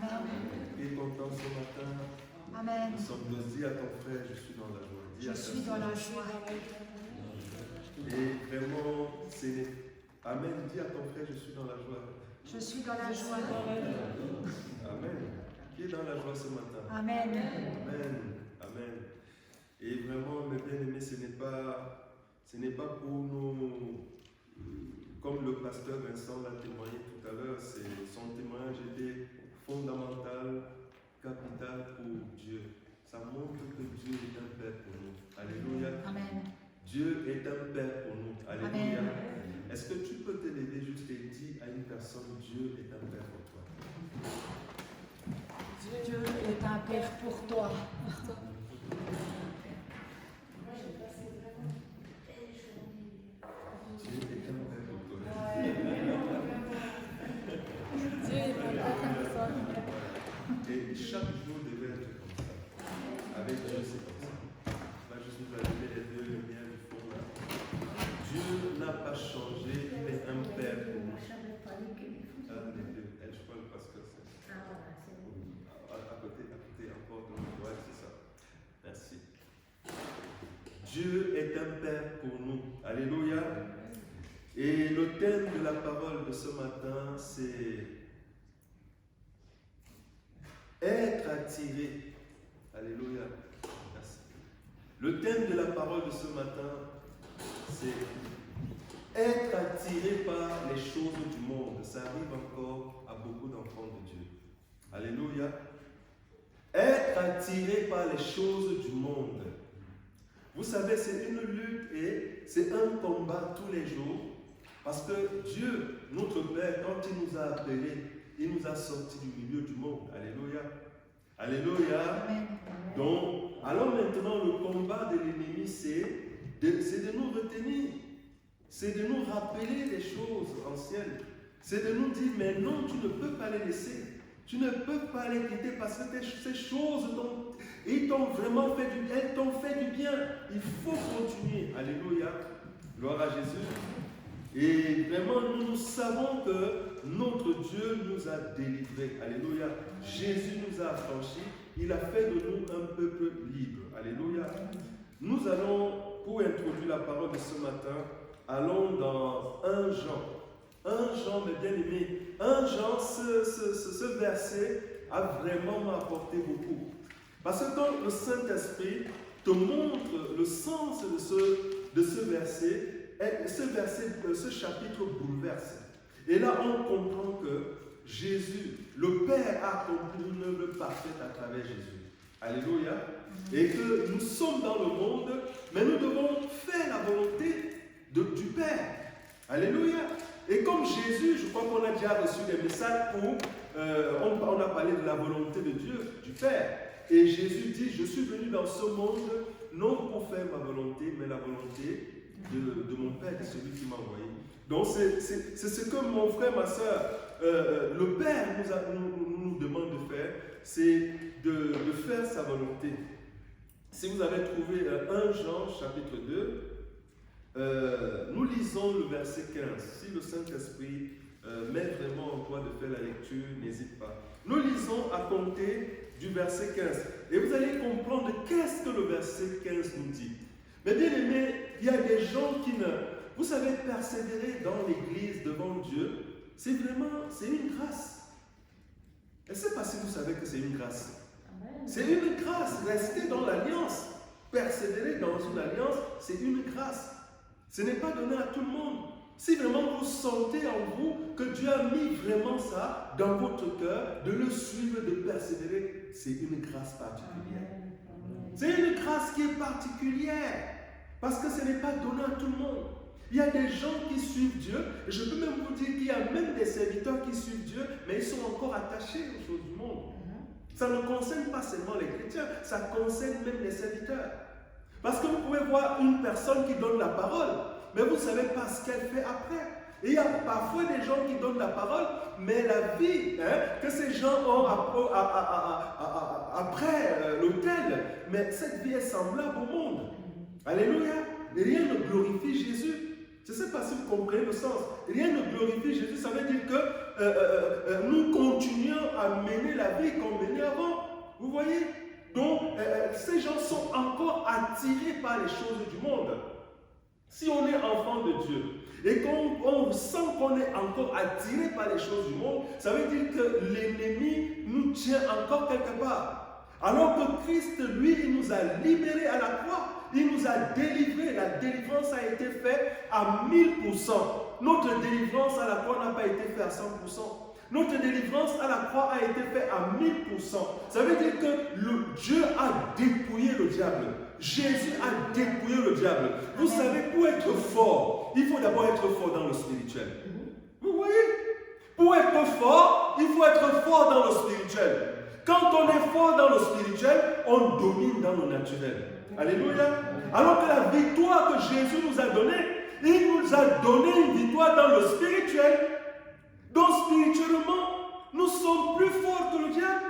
Amen. Et content ce matin. Amen. Nous sommes tous dit à ton frère, je suis dans la joie. Dis à Je ta suis dans sœur. la joie. Et vraiment, c'est... Amen. Dis à ton frère, je suis dans la joie. Je suis dans la joie. Amen. Qui est dans la joie ce matin? Amen. Amen. Amen. Et vraiment, mes bien-aimés, ce n'est pas pour nous, comme le pasteur Vincent l'a témoigné tout à l'heure, son témoignage était fondamental, capital pour Dieu. Ça montre que Dieu est un Père pour nous. Alléluia. Amen. Dieu est un Père pour nous. Alléluia. Amen. Est-ce que tu peux te lever juste et dire à une personne, Dieu est un Père pour toi? Dieu est un Père pour toi. Dieu est un Père pour toi. Dieu est un Père pour toi. Et chaque jour devait être comme ça. Avec Dieu, c'est comme ça. Là, je suis allumé les deux lumières du fond là. Dieu n'a pas changé, il est un Père pour nous. Les deux. Je parle parce que c'est à côté encore de nous. Ouais, c'est ça. Merci. Dieu est un Père pour nous. Alléluia. Et le thème de la parole de ce matin, c'est être attiré. Alléluia. Merci. Le thème de la parole de ce matin, c'est être attiré par les choses du monde. Ça arrive encore à beaucoup d'enfants de Dieu. Alléluia. Être attiré par les choses du monde. Vous savez, c'est une lutte et c'est un combat tous les jours. Parce que Dieu, notre Père, quand il nous a appelés, il nous a sortis du milieu du monde. Alléluia. Alléluia. Amen. Donc, alors maintenant, le combat de l'ennemi, c'est de nous retenir. C'est de nous rappeler les choses anciennes. C'est de nous dire, mais non, tu ne peux pas les laisser. Tu ne peux pas les quitter parce que ces choses, ils t'ont vraiment fait du bien. Elles t'ont fait du bien. Il faut continuer. Alléluia. Gloire à Jésus. Et vraiment, nous savons que notre Dieu nous a délivrés. Alléluia. Jésus nous a affranchis. Il a fait de nous un peuple libre. Alléluia. Nous allons, pour introduire la parole de ce matin, allons dans 1 Jean. 1 Jean, mes bien-aimés. 1 Jean, ce verset a vraiment apporté beaucoup. Parce que quand le Saint-Esprit te montre le sens de ce verset, ce chapitre bouleverse. Et là, on comprend que Jésus, le Père, a accompli une œuvre parfaite à travers Jésus. Alléluia. Et que nous sommes dans le monde, mais nous devons faire la volonté du Père. Alléluia. Et comme Jésus, je crois qu'on a déjà reçu des messages où on a parlé de la volonté de Dieu, du Père. Et Jésus dit, je suis venu dans ce monde non pour faire ma volonté, mais la volonté de mon Père, de celui qui m'a envoyé. Donc c'est ce que mon frère, ma soeur, le Père nous demande de faire, c'est de faire sa volonté. Si vous avez trouvé 1 Jean chapitre 2, nous lisons le verset 15. Si le Saint-Esprit met vraiment en toi de faire la lecture, n'hésite pas. Nous lisons à compter du verset 15. Et vous allez comprendre qu'est-ce que le verset 15 nous dit. Mais bien aimé, il y a des gens qui ne... Vous savez, persévérer dans l'église devant Dieu, c'est une grâce. Je ne sais pas si vous savez que c'est une grâce. C'est une grâce. Rester dans l'alliance, persévérer dans une alliance, c'est une grâce. Ce n'est pas donné à tout le monde. Si vraiment vous sentez en vous que Dieu a mis vraiment ça dans votre cœur, de le suivre, de persévérer, c'est une grâce particulière. C'est une grâce qui est particulière. Parce que ce n'est pas donné à tout le monde. Il y a des gens qui suivent Dieu. Et je peux même vous dire qu'il y a même des serviteurs qui suivent Dieu, mais ils sont encore attachés aux choses du monde. Ça ne concerne pas seulement les chrétiens, ça concerne même les serviteurs. Parce que vous pouvez voir une personne qui donne la parole, mais vous ne savez pas ce qu'elle fait après. Et il y a parfois des gens qui donnent la parole, mais la vie que ces gens ont après l'autel, mais cette vie est semblable au monde. Alléluia. Et rien ne glorifie Jésus. Je ne sais pas si vous comprenez le sens. Rien ne glorifie Jésus. Ça veut dire que nous continuons à mener la vie qu'on menait avant. Vous voyez? Donc, ces gens sont encore attirés par les choses du monde. Si on est enfant de Dieu et qu'on sent qu'on est encore attiré par les choses du monde, ça veut dire que l'ennemi nous tient encore quelque part. Alors que Christ, lui, il nous a libérés à la croix. Il nous a délivrés. La délivrance a été faite à 1000%. Notre délivrance à la croix n'a pas été faite à 100%. Notre délivrance à la croix a été faite à 1000%. Ça veut dire que Dieu a dépouillé le diable. Jésus a dépouillé le diable. Vous savez, pour être fort, il faut d'abord être fort dans le spirituel. Vous voyez? Pour être fort, il faut être fort dans le spirituel. Quand on est fort dans le spirituel, on domine dans le naturel. Alléluia. Alors que la victoire que Jésus nous a donnée, il nous a donné une victoire dans le spirituel. Donc spirituellement, nous sommes plus forts que le diable.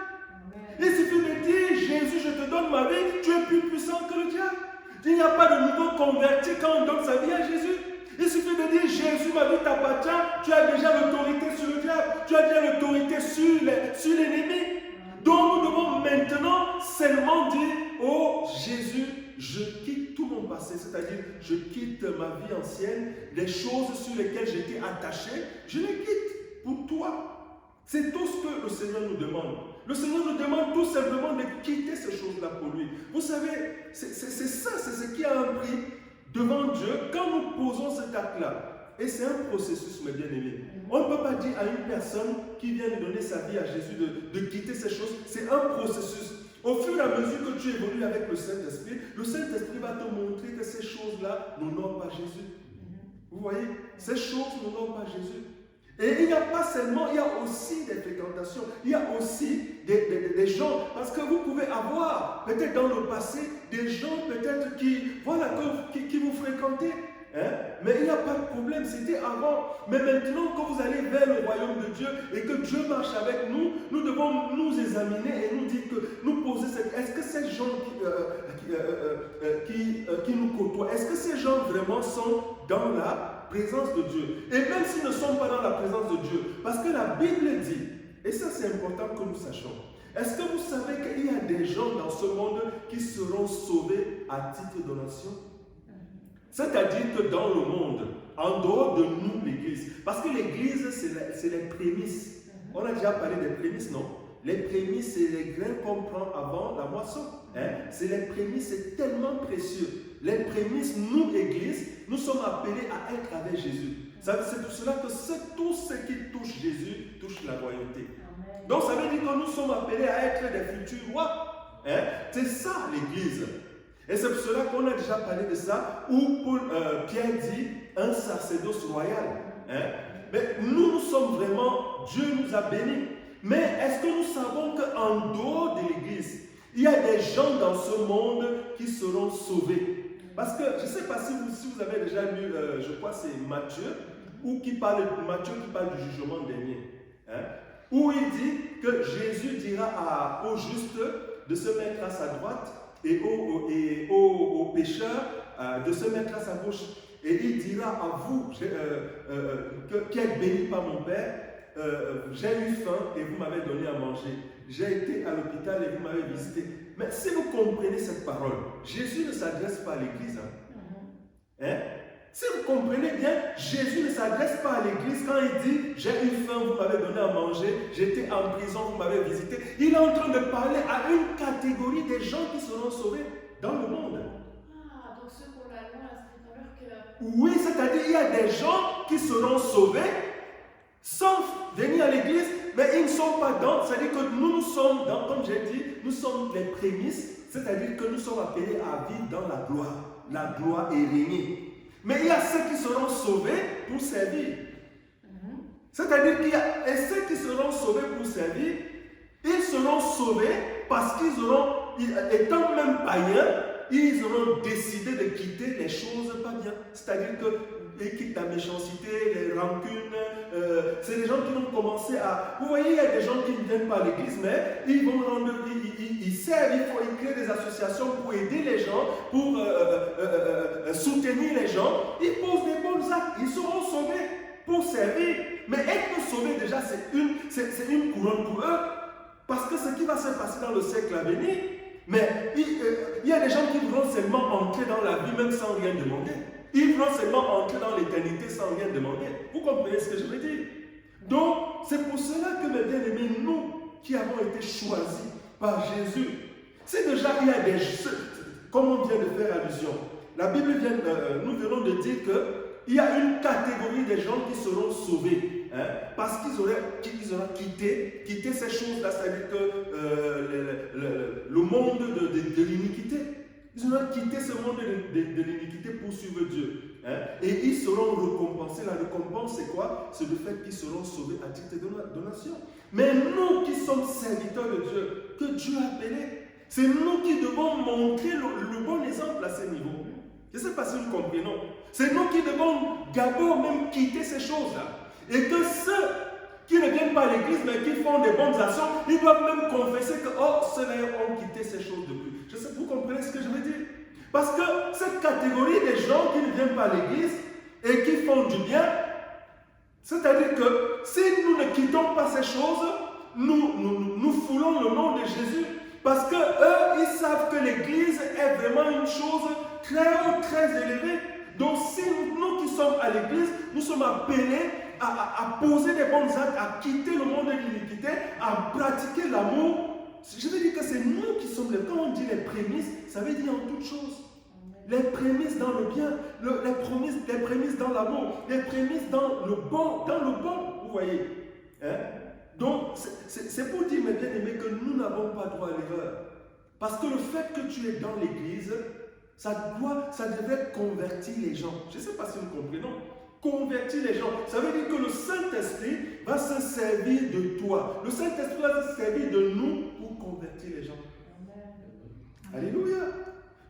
Il suffit de dire, Jésus, je te donne ma vie, tu es plus puissant que le diable. Il n'y a pas de nouveau converti quand on donne sa vie à Jésus. Il suffit de dire, Jésus, ma vie t'appartient, tu as déjà l'autorité sur le diable, tu as déjà l'autorité sur l'ennemi. Donc nous devons maintenant seulement dire, oh Jésus, je quitte tout mon passé, c'est-à-dire je quitte ma vie ancienne, les choses sur lesquelles j'étais attaché, je les quitte pour toi. C'est tout ce que le Seigneur nous demande. Le Seigneur nous demande tout simplement de quitter ces choses-là pour lui. Vous savez, c'est ça, c'est ce qui a un prix devant Dieu quand nous posons cet acte-là. Et c'est un processus, mes bien-aimés. On ne peut pas dire à une personne qui vient de donner sa vie à Jésus de quitter ces choses. C'est un processus. Au fur et à mesure que tu évolues avec le Saint-Esprit va te montrer que ces choses-là n'honorent pas Jésus. Vous voyez, ces choses n'honorent pas Jésus. Et il n'y a pas seulement, il y a aussi des fréquentations, il y a aussi des gens, parce que vous pouvez avoir, peut-être dans le passé, des gens peut-être qui vous fréquentaient. Hein? Mais il n'y a pas de problème, c'était avant. Mais maintenant, quand vous allez vers le royaume de Dieu et que Dieu marche avec nous, nous devons nous examiner et nous dire que nous poser cette. Est-ce que ces gens qui nous côtoient, est-ce que ces gens vraiment sont dans la présence de Dieu? Et même s'ils ne sont pas dans la présence de Dieu, parce que la Bible dit, et ça c'est important que nous sachions, est-ce que vous savez qu'il y a des gens dans ce monde qui seront sauvés à titre de donation? C'est-à-dire que dans le monde, en dehors de nous, l'Église, parce que l'Église, c'est les prémices. On a déjà parlé des prémices, non? Les prémices, c'est les grains qu'on prend avant la moisson. Hein? C'est les prémices, c'est tellement précieux. Les prémices, nous, Église, nous sommes appelés à être avec Jésus. C'est pour cela que tout ce qui touche Jésus touche la royauté. Donc ça veut dire que nous sommes appelés à être des futurs rois. Hein? C'est ça l'Église. Et c'est pour cela qu'on a déjà parlé de ça, où Pierre dit un sacerdoce royal. Hein? Mais nous sommes vraiment, Dieu nous a bénis. Mais est-ce que nous savons qu'en dehors de l'Église, il y a des gens dans ce monde qui seront sauvés? Parce que je ne sais pas si vous avez déjà lu, je crois que c'est Matthieu, Matthieu qui parle du jugement dernier. Hein? Où il dit que Jésus dira aux justes de se mettre à sa droite et aux pécheurs de se mettre à sa gauche. Et il dira à vous qui êtes bénis par mon Père, j'ai eu faim et vous m'avez donné à manger. J'ai été à l'hôpital et vous m'avez visité. Mais si vous comprenez cette parole, Jésus ne s'adresse pas à l'Église. Hein? Si vous comprenez bien, Jésus ne s'adresse pas à l'Église quand il dit « J'ai eu faim, vous m'avez donné à manger, j'étais en prison, vous m'avez visité ». Il est en train de parler à une catégorie des gens qui seront sauvés dans le monde. Ah, donc ceux pour la loi, c'est tout à l'heure que... Oui, c'est-à-dire qu'il y a des gens qui seront sauvés sans venir à l'Église, mais ils ne sont pas dans. C'est-à-dire que nous sommes dans, comme j'ai dit, nous sommes les prémices, c'est-à-dire que nous sommes appelés à vivre dans la gloire. La gloire est régnée. Mais il y a ceux qui seront sauvés pour servir. C'est-à-dire qu'il y a et ceux qui seront sauvés pour servir, ils seront sauvés parce qu'ils auront, étant même païens, ils auront décidé de quitter les choses pas bien. C'est-à-dire qu'ils quittent la méchanceté, les rancunes. C'est des gens qui vont commencer à... Vous voyez, il y a des gens qui ne viennent pas à l'église, mais ils vont ils servent, ils créent des associations pour aider les gens, pour soutenir les gens. Ils posent des bons actes. pour servir. Mais être sauvé déjà, c'est une couronne pour eux. Parce que ce qui va se passer dans le siècle à venir, mais il y a des gens qui vont seulement entrer dans la vie même sans rien demander. Ils vont seulement entrer dans l'éternité sans rien demander. Vous comprenez ce que je veux dire? Donc, c'est pour cela que mes bien-aimés, nous qui avons été choisis par Jésus, c'est déjà, il y a des choses, comme on vient de faire allusion. La Bible vient, nous venons de dire qu'il y a une catégorie des gens qui seront sauvés. Hein, parce qu'ils auraient quitté ces choses-là, c'est-à-dire que le monde de l'iniquité. Ils auraient quitté ce monde de l'iniquité pour suivre Dieu. Hein, et ils seront récompensés. La récompense, c'est quoi? C'est le fait qu'ils seront sauvés à titre de donation. Mais nous qui sommes serviteurs de Dieu, que Dieu a appelés, c'est nous qui devons montrer le bon exemple à ce niveau. Je ne sais pas si nous comprenons. C'est nous qui devons d'abord même quitter ces choses-là. Et que ceux qui ne viennent pas à l'église mais qui font des bonnes actions, ils doivent même confesser que ceux-là ont quitté ces choses depuis. Je sais, vous comprenez ce que je veux dire? Parce que cette catégorie des gens qui ne viennent pas à l'église et qui font du bien, c'est-à-dire que si nous ne quittons pas ces choses, nous foulons le nom de Jésus. Parce que eux, ils savent que l'église est vraiment une chose très haute, très élevée. Donc si nous qui sommes à l'église, nous sommes appelés à poser des bons actes, à quitter le monde de l'iniquité, à pratiquer l'amour. Je veux dire que c'est nous qui sommes quand on dit les prémices, ça veut dire en toutes choses. Les prémices dans le bien, les prémices dans l'amour, les prémices dans le bon, vous voyez. Hein? Donc, c'est pour dire, mes bien-aimés, que nous n'avons pas droit à l'erreur. Parce que le fait que tu es dans l'église, ça devrait convertir les gens. Je ne sais pas si nous comprenons. Convertir les gens. Ça veut dire que le Saint-Esprit va se servir de toi. Le Saint-Esprit va se servir de nous pour convertir les gens. Amen. Alléluia.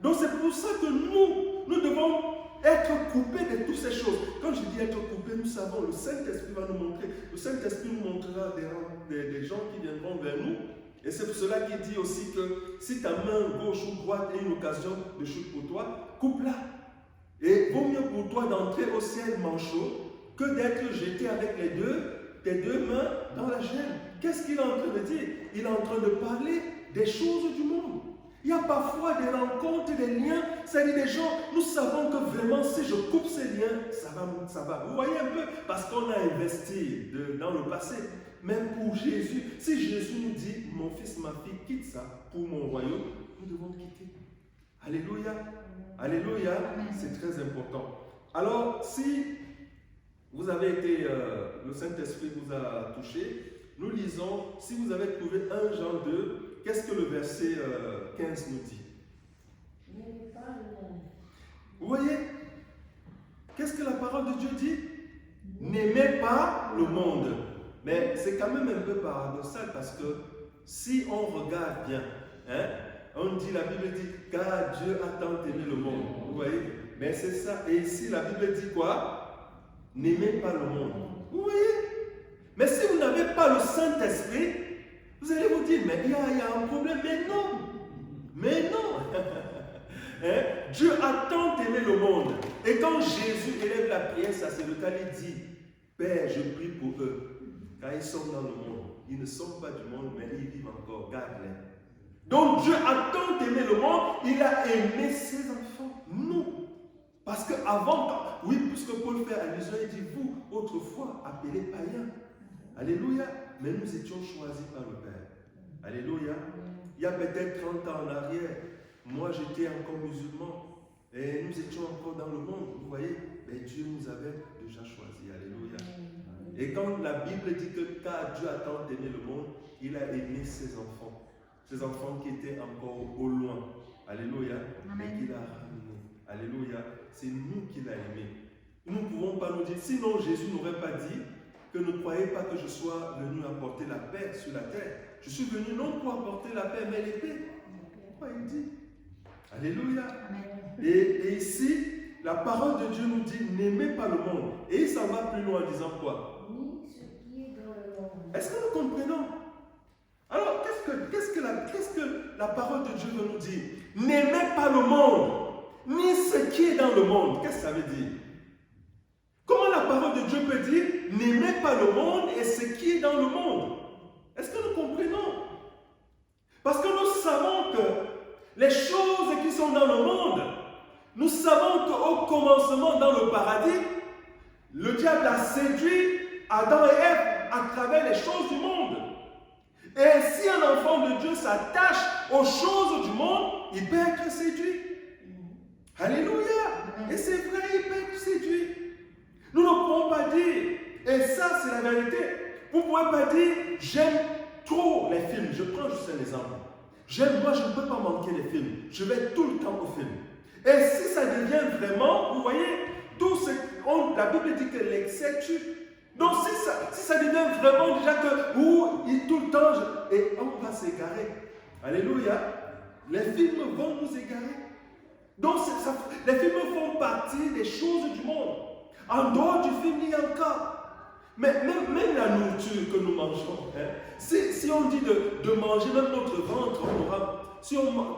Donc c'est pour ça que nous devons être coupés de toutes ces choses. Quand je dis être coupés, nous savons, le Saint-Esprit va nous montrer. Le Saint-Esprit nous montrera des gens qui viendront vers nous. Et c'est pour cela qu'il dit aussi que si ta main gauche ou droite est une occasion de chute pour toi, coupe-la. Et vaut mieux pour toi d'entrer au ciel manchot que d'être jeté avec tes deux mains dans la gêne. Qu'est-ce qu'il est en train de dire? Il est en train de parler des choses du monde. Il y a parfois des rencontres, des liens, c'est-à-dire des gens, nous savons que vraiment si je coupe ces liens, ça va. Vous voyez un peu, parce qu'on a investi dans le passé. Même pour Jésus, si Jésus nous dit, mon fils, ma fille, quitte ça pour mon royaume, nous devons quitter. Alléluia. Alléluia, c'est très important. Alors, si vous avez été, le Saint-Esprit vous a touché, nous lisons, si vous avez trouvé 1 Jean 2, qu'est-ce que le verset 15 nous dit? Vous voyez? Qu'est-ce que la parole de Dieu dit? N'aimez pas le monde. Mais c'est quand même un peu paradoxal parce que si on regarde bien, hein, on dit, la Bible dit, car Dieu a tant aimé le monde. Vous voyez? Mais c'est ça. Et ici, la Bible dit quoi? N'aimez pas le monde. Vous voyez? Mais si vous n'avez pas le Saint-Esprit, vous allez vous dire, mais il y a un problème. Mais non. Mais non. Hein? Dieu a tant aimé le monde. Et quand Jésus élève la prière sacerdotale, il dit, Père, je prie pour eux. Car ils sont dans le monde. Ils ne sont pas du monde, mais ils vivent encore. Garde-les. Donc Dieu a tant aimé le monde, il a aimé ses enfants, nous. Parce qu'avant, oui, puisque Paul fait allusion, il dit, vous, autrefois, appelés païens. Alléluia. Mais nous étions choisis par le Père. Alléluia. Il y a peut-être 30 ans en arrière, moi j'étais encore musulman. Et nous étions encore dans le monde, vous voyez. Mais Dieu nous avait déjà choisis. Alléluia. Et quand la Bible dit que car Dieu a tant aimé le monde, il a aimé ses enfants. Ces enfants qui étaient encore au loin. Alléluia. Mais qu'il a ramené. Alléluia. C'est nous qu'il a aimé. Nous ne pouvons pas nous dire, sinon Jésus n'aurait pas dit que ne croyez pas que je sois venu apporter la paix sur la terre. Je suis venu non pour apporter la paix, mais l'épée. Pourquoi il dit? Alléluia. Et ici, la parole de Dieu nous dit, n'aimez pas le monde. Et il s'en va plus loin en disant quoi? Ni ce qui est dans le monde. Est-ce que nous comprenons? Alors, qu'est-ce que la parole de Dieu veut nous dire? N'aimez pas le monde, ni ce qui est dans le monde. Qu'est-ce que ça veut dire? Comment la parole de Dieu peut dire pas le monde et ce qui est dans le monde. Est-ce que nous comprenons? Parce que nous savons que les choses qui sont dans le monde, nous savons qu'au commencement dans le paradis, le diable a séduit Adam et Ève à travers les choses du monde. Et si un enfant de Dieu s'attache aux choses du monde, il peut être séduit. Alléluia. Et c'est vrai, il peut être séduit. Nous ne pouvons pas dire, et ça c'est la vérité, vous ne pouvez pas dire, j'aime trop les films. Je prends juste un exemple. Moi je ne peux pas manquer les films. Je vais tout le temps au film. Et si ça devient vraiment, vous voyez, tout ce, la Bible dit que l'excès tue. Donc si ça devient vraiment déjà que, tout le temps, et on va s'égarer. Alléluia. Les films vont nous égarer. Donc les films font partie des choses du monde. En dehors du film, il y a encore. Mais même la nourriture que nous mangeons, hein, si on dit de manger, même notre ventre, on aura.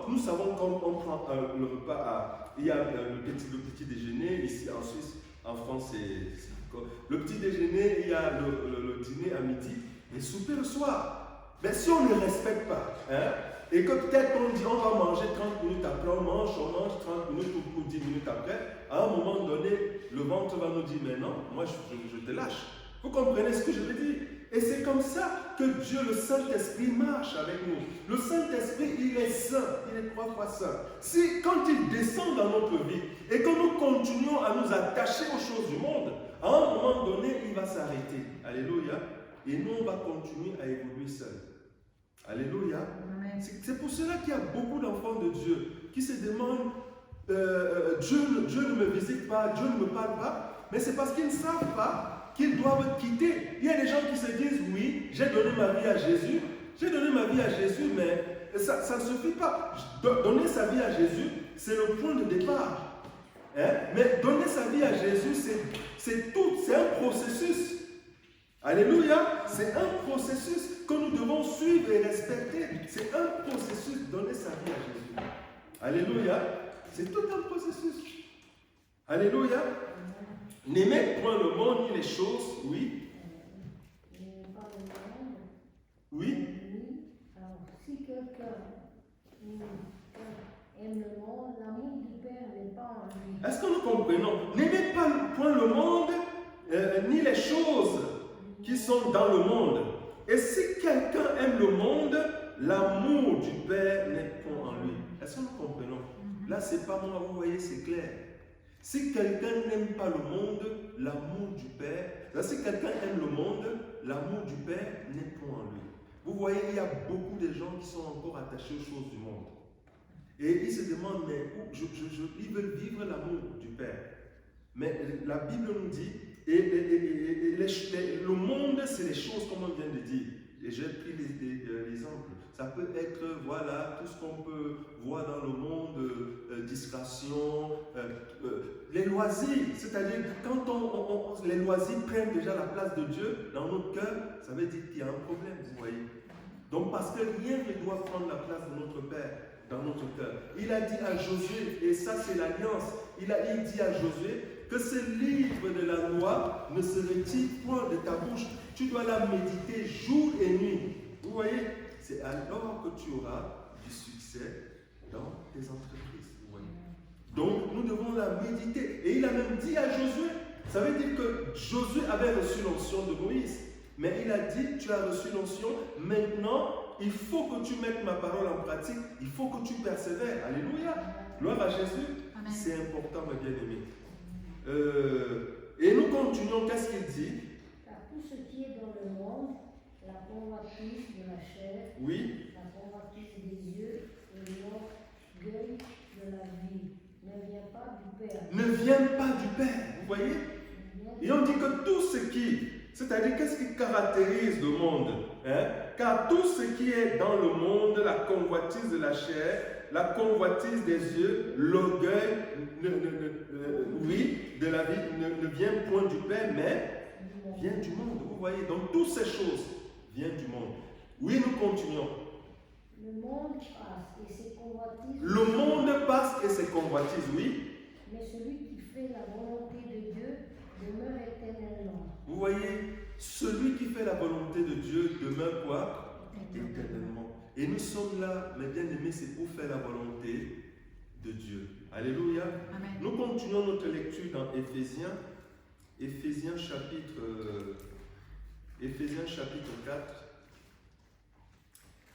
Nous savons quand on prend le repas, il y a le petit déjeuner, ici en Suisse, en France, c'est encore. Le petit déjeuner, il y a le dîner à midi et souper le soir. Mais si on ne respecte pas, hein, et que peut-être on dit on va manger 30 minutes après, on mange 30 minutes ou 10 minutes après, à un moment donné, le ventre va nous dire mais non, moi je te lâche. Vous comprenez ce que je veux dire? Et c'est comme ça que Dieu, le Saint-Esprit, marche avec nous. Le Saint-Esprit, il est saint, il est 3 fois saint. Quand il descend dans notre vie et que nous continuons à nous attacher aux choses du monde, à un moment donné, il va s'arrêter. Alléluia. Et nous, on va continuer à évoluer seuls. Alléluia. C'est pour cela qu'il y a beaucoup d'enfants de Dieu qui se demandent Dieu ne me visite pas, Dieu ne me parle pas, mais c'est parce qu'ils ne savent pas qu'ils doivent quitter. Il y a des gens qui se disent oui, j'ai donné ma vie à Jésus, mais ça ne suffit pas. Donner sa vie à Jésus, c'est le point de départ. Hein? Mais donner sa vie à Jésus, c'est un processus. Alléluia, c'est un processus que nous devons suivre et respecter. C'est un processus, donner sa vie à Jésus. Alléluia, c'est tout un processus. Alléluia. N'aimez point le monde ni les choses, oui. Oui. Alors, si quelqu'un aime le monde, l'amour du Père n'est pas en lui. Est-ce que nous comprenons? N'aimez pas point le monde ni les choses qui sont dans le monde. Et si quelqu'un aime le monde, l'amour du Père n'est point en lui. Est-ce que nous comprenons? Là, c'est pas moi, vous voyez, c'est clair. Si quelqu'un n'aime pas le monde, l'amour du Père, si quelqu'un aime le monde, l'amour du Père n'est point en lui. Vous voyez, il y a beaucoup de gens qui sont encore attachés aux choses du monde. Et ils se demandent, mais ils veulent vivre l'amour du Père. Mais la Bible nous dit, le monde, c'est les choses comme on vient de dire. Et j'ai pris l'exemple. Ça peut être, voilà, tout ce qu'on peut voir dans le monde, distraction, les loisirs. C'est-à-dire, quand les loisirs prennent déjà la place de Dieu dans notre cœur, ça veut dire qu'il y a un problème, vous voyez. Donc, parce que rien ne doit prendre la place de notre Père dans notre cœur. Il a dit à Josué, et ça c'est l'alliance, il dit à Josué, que ce livre de la loi ne se retire point de ta bouche. Tu dois la méditer jour et nuit. Vous voyez, c'est alors que tu auras du succès dans tes entreprises. Vous voyez. Donc, nous devons la méditer. Et il a même dit à Josué, ça veut dire que Josué avait reçu l'onction de Moïse. Mais il a dit, tu as reçu l'onction, maintenant, il faut que tu mettes ma parole en pratique, il faut que tu persévères. Alléluia. Gloire à Jésus. Amen. C'est important, mes bien-aimés. Et nous continuons, qu'est-ce qu'il dit? Car tout ce qui est dans le monde, la convoitise de la chair, oui, la convoitise des yeux et l'orgueil de la vie, ne vient pas du Père. Ne vient pas du Père, vous voyez? Et on dit que tout ce qui, c'est-à-dire qu'est-ce qui caractérise le monde, hein? Car tout ce qui est dans le monde, la convoitise de la chair, la convoitise des yeux, l'orgueil, oui, de la vie, ne vient point du Père, mais vient du monde. Vous voyez, donc toutes ces choses viennent du monde. Oui, nous continuons. Le monde passe et ses convoitises. Le monde passe et ses convoitises, oui. Mais celui qui fait la volonté de Dieu demeure éternellement. Vous voyez, celui qui fait la volonté de Dieu demeure quoi? Éternellement. Et nous sommes là, mes bien-aimés, c'est pour faire la volonté de Dieu. Alléluia. Amen. Nous continuons notre lecture dans Éphésiens. Éphésiens chapitre 4.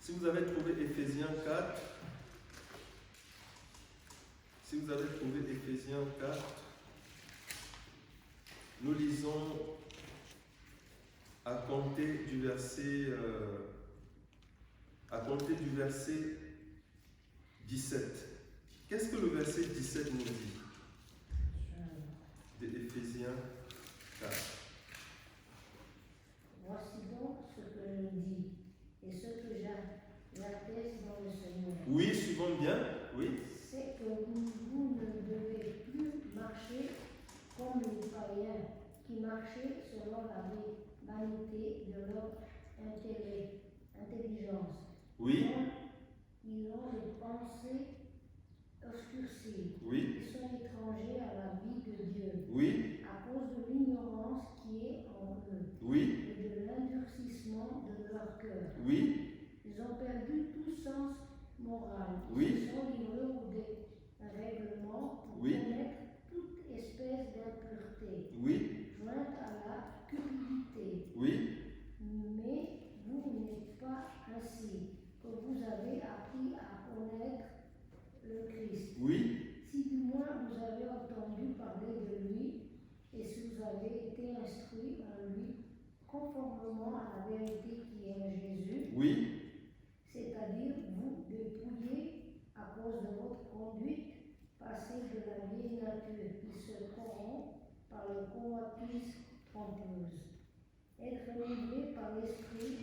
Si vous avez trouvé Éphésiens 4, nous lisons à compter du verset 17. Qu'est-ce que le verset 17 nous dit? De Éphésiens 4. Voici donc ce que je dis et ce que j'atteste dans le Seigneur. Oui, suivons bien. Oui. C'est que vous ne devez plus marcher comme les païens qui marchaient selon la vanité de leur intelligence. Oui. Ils ont des pensées obscurcies. Oui. Ils sont étrangers à la vie de Dieu. Oui. À cause de l'ignorance qui est en eux. Oui. Et de l'endurcissement de leur cœur. Oui. Ils ont perdu tout sens moral. Oui. Ils sont livrés au dérèglement pour Oui. commettre toute espèce d'impureté, Oui. jointe à la cupidité. Oui. Mais vous n'êtes pas ainsi, que vous avez appris à connaître le Christ. Oui. Si du moins vous avez entendu parler de lui, et si vous avez été instruit en lui, conformément à la vérité qui est en Jésus, Oui. c'est-à-dire vous dépouillez à cause de votre conduite passée de la vieille nature qui se corrompt par les convoitises trompeuses. Être renouvelé par l'esprit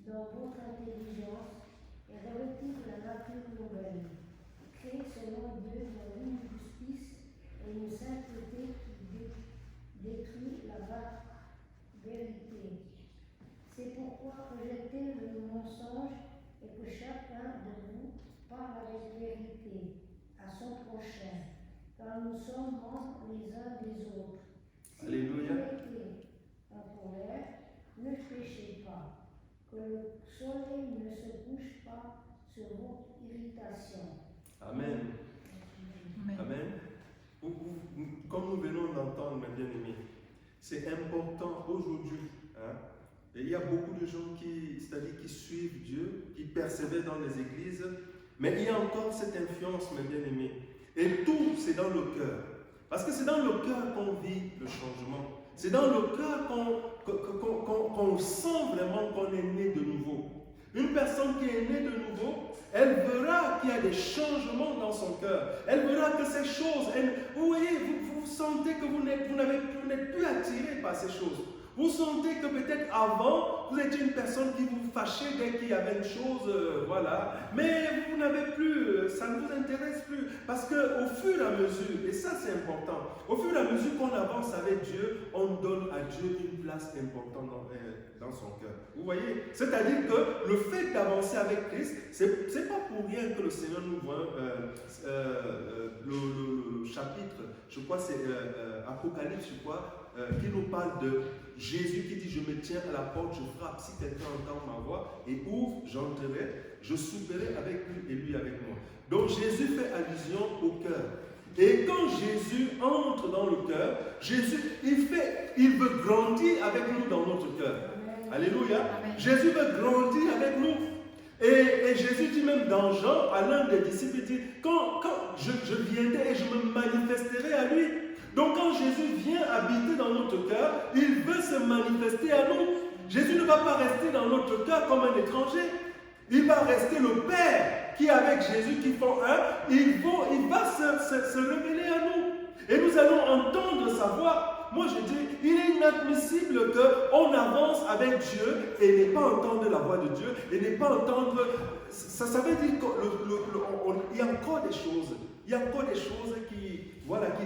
dans votre intelligence et revêtir la nature nouvelle, créée selon Dieu dans une justice et une sainteté qui détruit la vérité. C'est pourquoi rejetez le mensonge et que chacun de vous parle avec vérité à son prochain, car nous sommes membres les uns des autres. Si Alléluia. vous êtes en colère, ne péchez pas, que le soleil ne se couche pas sur votre irritation. Amen. Amen. Amen. Comme nous venons d'entendre, mes bien-aimés, c'est important aujourd'hui. Et il y a beaucoup de gens qui suivent Dieu, qui persévèrent dans les églises, mais il y a encore cette influence, mes bien-aimés. Et tout, c'est dans le cœur. Parce que c'est dans le cœur qu'on vit le changement. C'est dans le cœur qu'on sent vraiment qu'on est né de nouveau. Une personne qui est née de nouveau, elle verra qu'il y a des changements dans son cœur. Elle verra que ces choses, vous voyez, vous sentez que vous n'êtes plus attiré par ces choses. Vous sentez que peut-être avant, vous étiez une personne qui vous fâchait dès qu'il y avait une chose, voilà. Mais vous n'avez plus, ça ne vous intéresse plus. Parce qu'au fur et à mesure, et ça c'est important, au fur et à mesure qu'on avance avec Dieu, on donne à Dieu une place importante dans son cœur. Vous voyez? C'est-à-dire que le fait d'avancer avec Christ, c'est pas pour rien que le Seigneur nous voit, le chapitre, je crois c'est Apocalypse, je crois, qui nous parle de Jésus qui dit: je me tiens à la porte, je frappe, si quelqu'un entend ma voix et ouvre, j'entrerai, je souperai avec lui et lui avec moi. Donc Jésus fait allusion au cœur. Et quand Jésus entre dans le cœur, Jésus, il veut grandir avec nous dans notre cœur. Alléluia. Amen. Jésus veut grandir avec nous. Et Jésus dit même dans Jean, à l'un des disciples, il dit: quand je viendrai et je me manifesterai à lui. Donc quand Jésus vient habiter dans notre cœur, il veut se manifester à nous. Jésus ne va pas rester dans notre cœur comme un étranger. Il va rester le Père qui, avec Jésus, qui font un, il va se révéler à nous. Et nous allons entendre sa voix. Moi je dis, il est inadmissible qu'on avance avec Dieu et n'ait pas entendre la voix de Dieu, et n'ait pas entendre... Ça veut dire qu'il y a encore des choses. Il y a encore des choses qui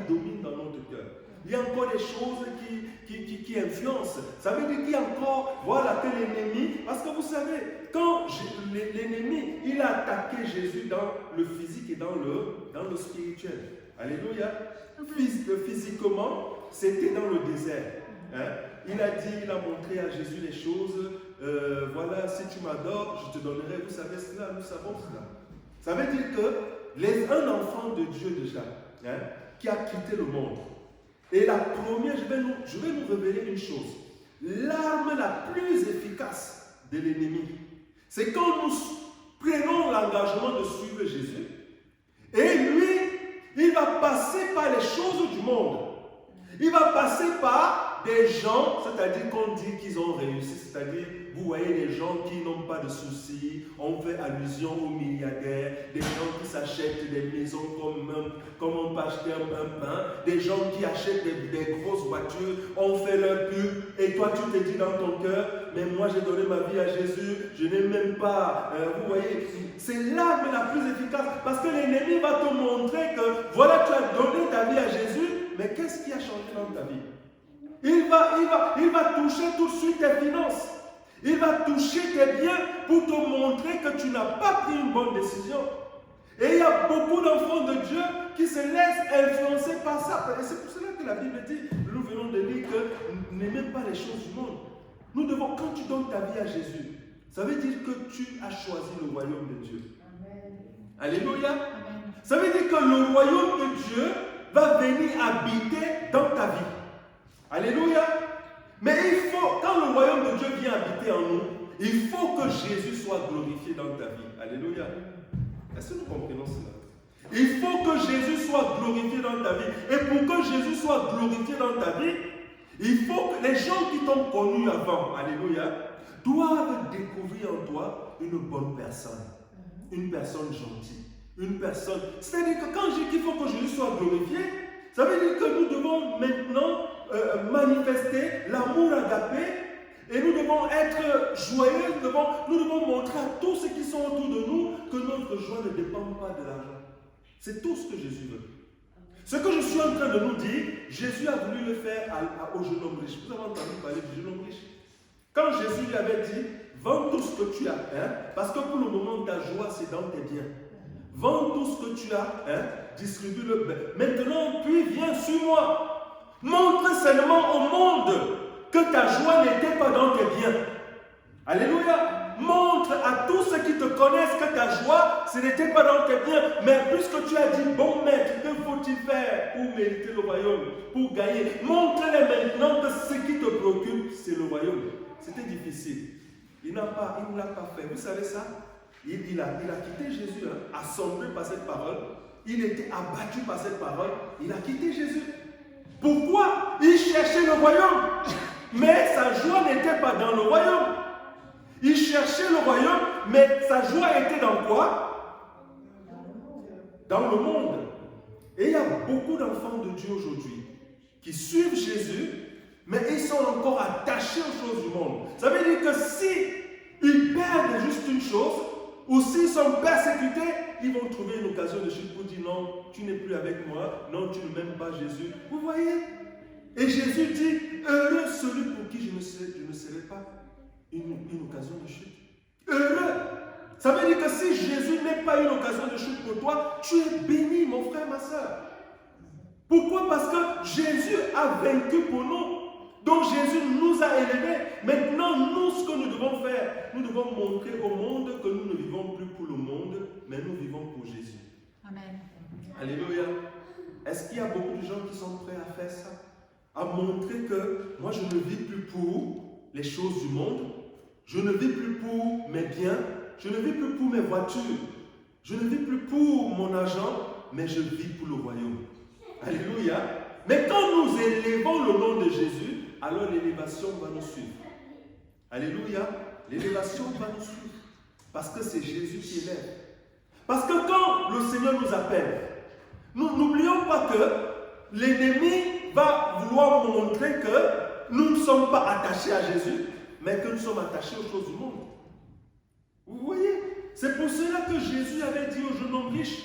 dominent dans notre cœur. Il y a encore des choses qui influencent. Ça veut dire qu'il y a encore, que l'ennemi, parce que vous savez, quand l'ennemi, il a attaqué Jésus dans le physique et dans le spirituel. Alléluia. Physiquement, c'était dans le désert. il a dit, il a montré à Jésus les choses. Voilà, si tu m'adores, je te donnerai. Vous savez cela, nous savons cela. Ça veut dire que un enfant de Dieu déjà, hein, qui a quitté le monde. Et la première, je vais nous révéler une chose. L'arme la plus efficace de l'ennemi, c'est quand nous prenons l'engagement de suivre Jésus. Et lui, il va passer par les choses du monde. Il va passer par des gens, c'est-à-dire qu'on dit qu'ils ont réussi, c'est-à-dire, vous voyez les gens qui n'ont pas de soucis, on fait allusion aux milliardaires, des gens qui s'achètent des maisons comme on peut acheter un pain, des gens qui achètent des grosses voitures, on fait leur pub, et toi tu te dis dans ton cœur, mais moi j'ai donné ma vie à Jésus, je n'ai même pas, vous voyez, c'est l'arme la plus efficace, parce que l'ennemi va te montrer que, voilà, tu as donné ta vie à Jésus, mais qu'est-ce qui a changé dans ta vie? Il va toucher tout de suite tes finances. Il va toucher tes biens pour te montrer que tu n'as pas pris une bonne décision. Et il y a beaucoup d'enfants de Dieu qui se laissent influencer par ça. Et c'est pour cela que la Bible dit, nous venons de lire que n'aimez pas les choses du monde. Nous devons, quand tu donnes ta vie à Jésus, ça veut dire que tu as choisi le royaume de Dieu. Amen. Alléluia. Amen. Ça veut dire que le royaume de Dieu va venir habiter dans ta vie. Alléluia. Mais il faut, quand le royaume de Dieu vient habiter en nous, il faut que Jésus soit glorifié dans ta vie. Alléluia. Est-ce que nous comprenons cela? Il faut que Jésus soit glorifié dans ta vie. Et pour que Jésus soit glorifié dans ta vie, il faut que les gens qui t'ont connu avant, alléluia, doivent découvrir en toi une bonne personne. Une personne gentille. Une personne. C'est-à-dire que quand je dis qu'il faut que Jésus soit glorifié, ça veut dire que nous devons maintenant manifester l'amour agapé et nous devons être joyeux, nous devons montrer à tous ceux qui sont autour de nous que notre joie ne dépend pas de l'argent. C'est tout ce que Jésus veut. Ce que je suis en train de nous dire, Jésus a voulu le faire au jeune homme riche. Vous avez entendu parler du jeune homme riche? Quand Jésus lui avait dit, vends tout ce que tu as, hein, parce que pour le moment ta joie c'est dans tes biens. Vends tout ce que tu as, hein, distribue-le. Maintenant, puis viens, suis-moi. Montre seulement au monde que ta joie n'était pas dans tes biens. Alléluia. Montre à tous ceux qui te connaissent que ta joie, ce n'était pas dans tes biens. Mais puisque tu as dit, bon maître, que faut-il faire pour mériter le royaume, pour gagner? Montre-les maintenant que ce qui te préoccupe, c'est le royaume. C'était difficile. Il ne l'a pas fait. Vous savez ça? Il a quitté Jésus, hein, assommé par cette parole. Il était abattu par cette parole. Il a quitté Jésus. Pourquoi? Il cherchait le royaume. Mais sa joie n'était pas dans le royaume. Il cherchait le royaume, mais sa joie était dans quoi? Dans le monde. Et il y a beaucoup d'enfants de Dieu aujourd'hui qui suivent Jésus, mais ils sont encore attachés aux choses du monde. Ça veut dire que si ils perdent juste une chose, ou s'ils sont persécutés, ils vont trouver une occasion de chute pour dire non, tu n'es plus avec moi, non, tu ne m'aimes pas Jésus. Vous voyez? Et Jésus dit, heureux celui pour qui je ne serai pas une occasion de chute. Heureux. Ça veut dire que si Jésus n'est pas une occasion de chute pour toi, tu es béni, mon frère, ma soeur. Pourquoi? Parce que Jésus a vaincu pour nous. Donc Jésus nous a élevés. Maintenant, nous, ce que nous devons faire, nous devons montrer au monde que nous ne vivons plus pour le monde, mais nous vivons pour Jésus. Amen. Alléluia. Est-ce qu'il y a beaucoup de gens qui sont prêts à faire ça? À montrer que moi, je ne vis plus pour les choses du monde, je ne vis plus pour mes biens, je ne vis plus pour mes voitures, je ne vis plus pour mon argent, mais je vis pour le royaume. Alléluia. Mais quand nous élevons le nom de Jésus, alors l'élévation va nous suivre. Alléluia. L'élévation va nous suivre. Parce que c'est Jésus qui élève. Parce que quand le Seigneur nous appelle, nous n'oublions pas que l'ennemi va vouloir montrer que nous ne sommes pas attachés à Jésus, mais que nous sommes attachés aux choses du monde. Vous voyez? C'est pour cela que Jésus avait dit au jeune homme riche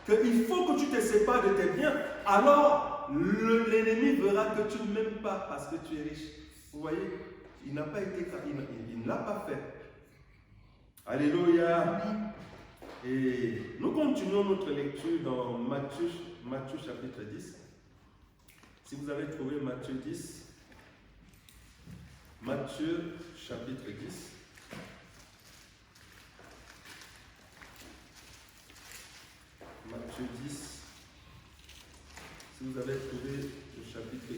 qu'il faut que tu te sépares de tes biens. Alors, l'ennemi verra que tu ne m'aimes pas parce que tu es riche. Vous voyez? Il n'a pas été, il ne l'a pas fait. Alléluia. Et nous continuons notre lecture dans Matthieu chapitre 10. Si vous avez trouvé Matthieu 10, Matthieu chapitre 10. Matthieu 10. Si vous avez trouvé le chapitre 10,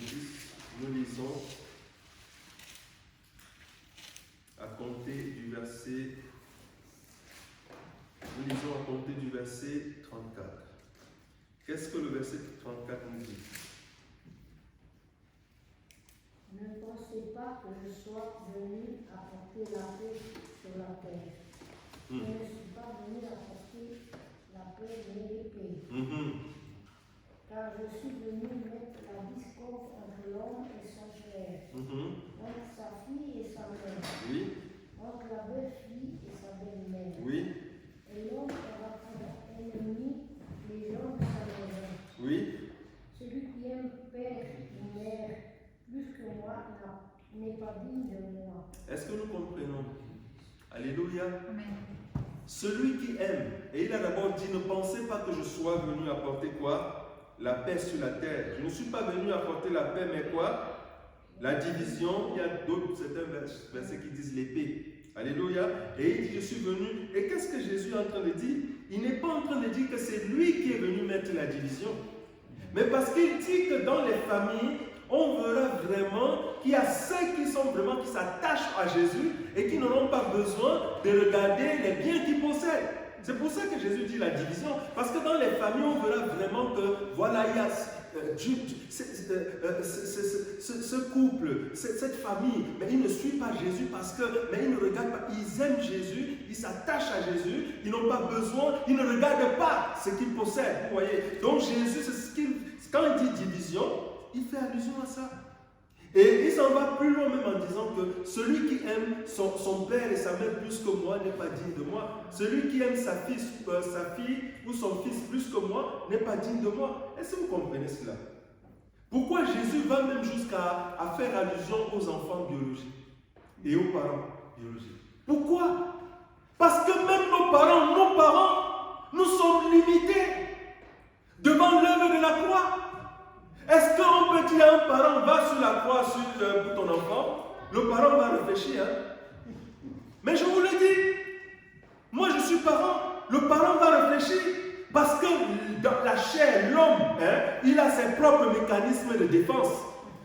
nous lisons à compter du verset 34. Qu'est-ce que le verset 34 nous dit? Ne pensez pas que je sois venu apporter la paix sur la terre. Je ne suis pas venu apporter la paix mais l'épée. Car je suis venu mettre la discorde entre l'homme et son frère, entre sa fille et sa mère, Oui, entre la belle-fille et sa belle-mère. oui, Et l'homme aura pour ennemi les gens de sa maison. oui. Celui qui aime père ou mère plus que moi n'est pas digne de moi. Est-ce que nous comprenons? Alléluia. Amen. Celui qui aime, et il a d'abord dit, ne pensez pas que je sois venu apporter quoi? La paix sur la terre. Je ne suis pas venu apporter la paix, mais quoi? La division. Il y a certains versets qui disent l'épée. Alléluia. Et il dit, je suis venu. Et qu'est-ce que Jésus est en train de dire? Il n'est pas en train de dire que c'est lui qui est venu mettre la division. Mais parce qu'il dit que dans les familles, on verra vraiment qu'il y a ceux qui sont vraiment, qui s'attachent à Jésus et qui n'auront pas besoin de regarder les biens qu'ils possèdent. C'est pour ça que Jésus dit la division. Parce que dans les familles, on verra vraiment que, voilà, il y a ce couple, cette famille, mais ils ne suivent pas Jésus parce que, mais ils ne regardent pas, ils aiment Jésus, ils s'attachent à Jésus, ils n'ont pas besoin, ils ne regardent pas ce qu'ils possèdent, vous voyez. Donc Jésus, c'est ce qu'il, quand il dit division, il fait allusion à ça. Et il s'en va plus loin même en disant que celui qui aime son père et sa mère plus que moi n'est pas digne de moi. Celui qui aime sa fille ou son fils plus que moi n'est pas digne de moi. Est-ce que vous comprenez cela? Pourquoi Jésus va même jusqu'à faire allusion aux enfants biologiques et aux parents biologiques? Pourquoi? Parce que même nos parents, nous sommes limités devant l'œuvre de la croix. Est-ce qu'on peut dire à un parent, va sur la croix pour ton enfant? Le parent va réfléchir. Mais je vous le dis, moi je suis parent, le parent va réfléchir. Parce que dans la chair, l'homme, il a ses propres mécanismes de défense.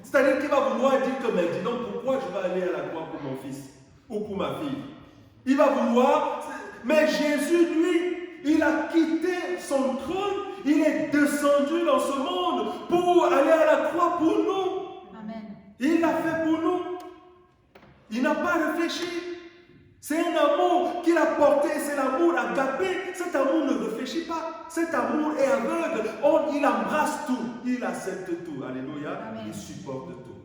C'est-à-dire qu'il va vouloir dire que, mais dis donc, pourquoi je vais aller à la croix pour mon fils ou pour ma fille? Il va vouloir, mais Jésus, lui, il a quitté son trône, il est descendu dans ce monde pour aller à la croix pour nous. Amen. Il l'a fait pour nous. Il n'a pas réfléchi. C'est un amour qu'il a porté, c'est l'amour agapé. Cet amour ne réfléchit pas. Cet amour est aveugle. Il embrasse tout. Il accepte tout. Alléluia. Amen. Il supporte tout.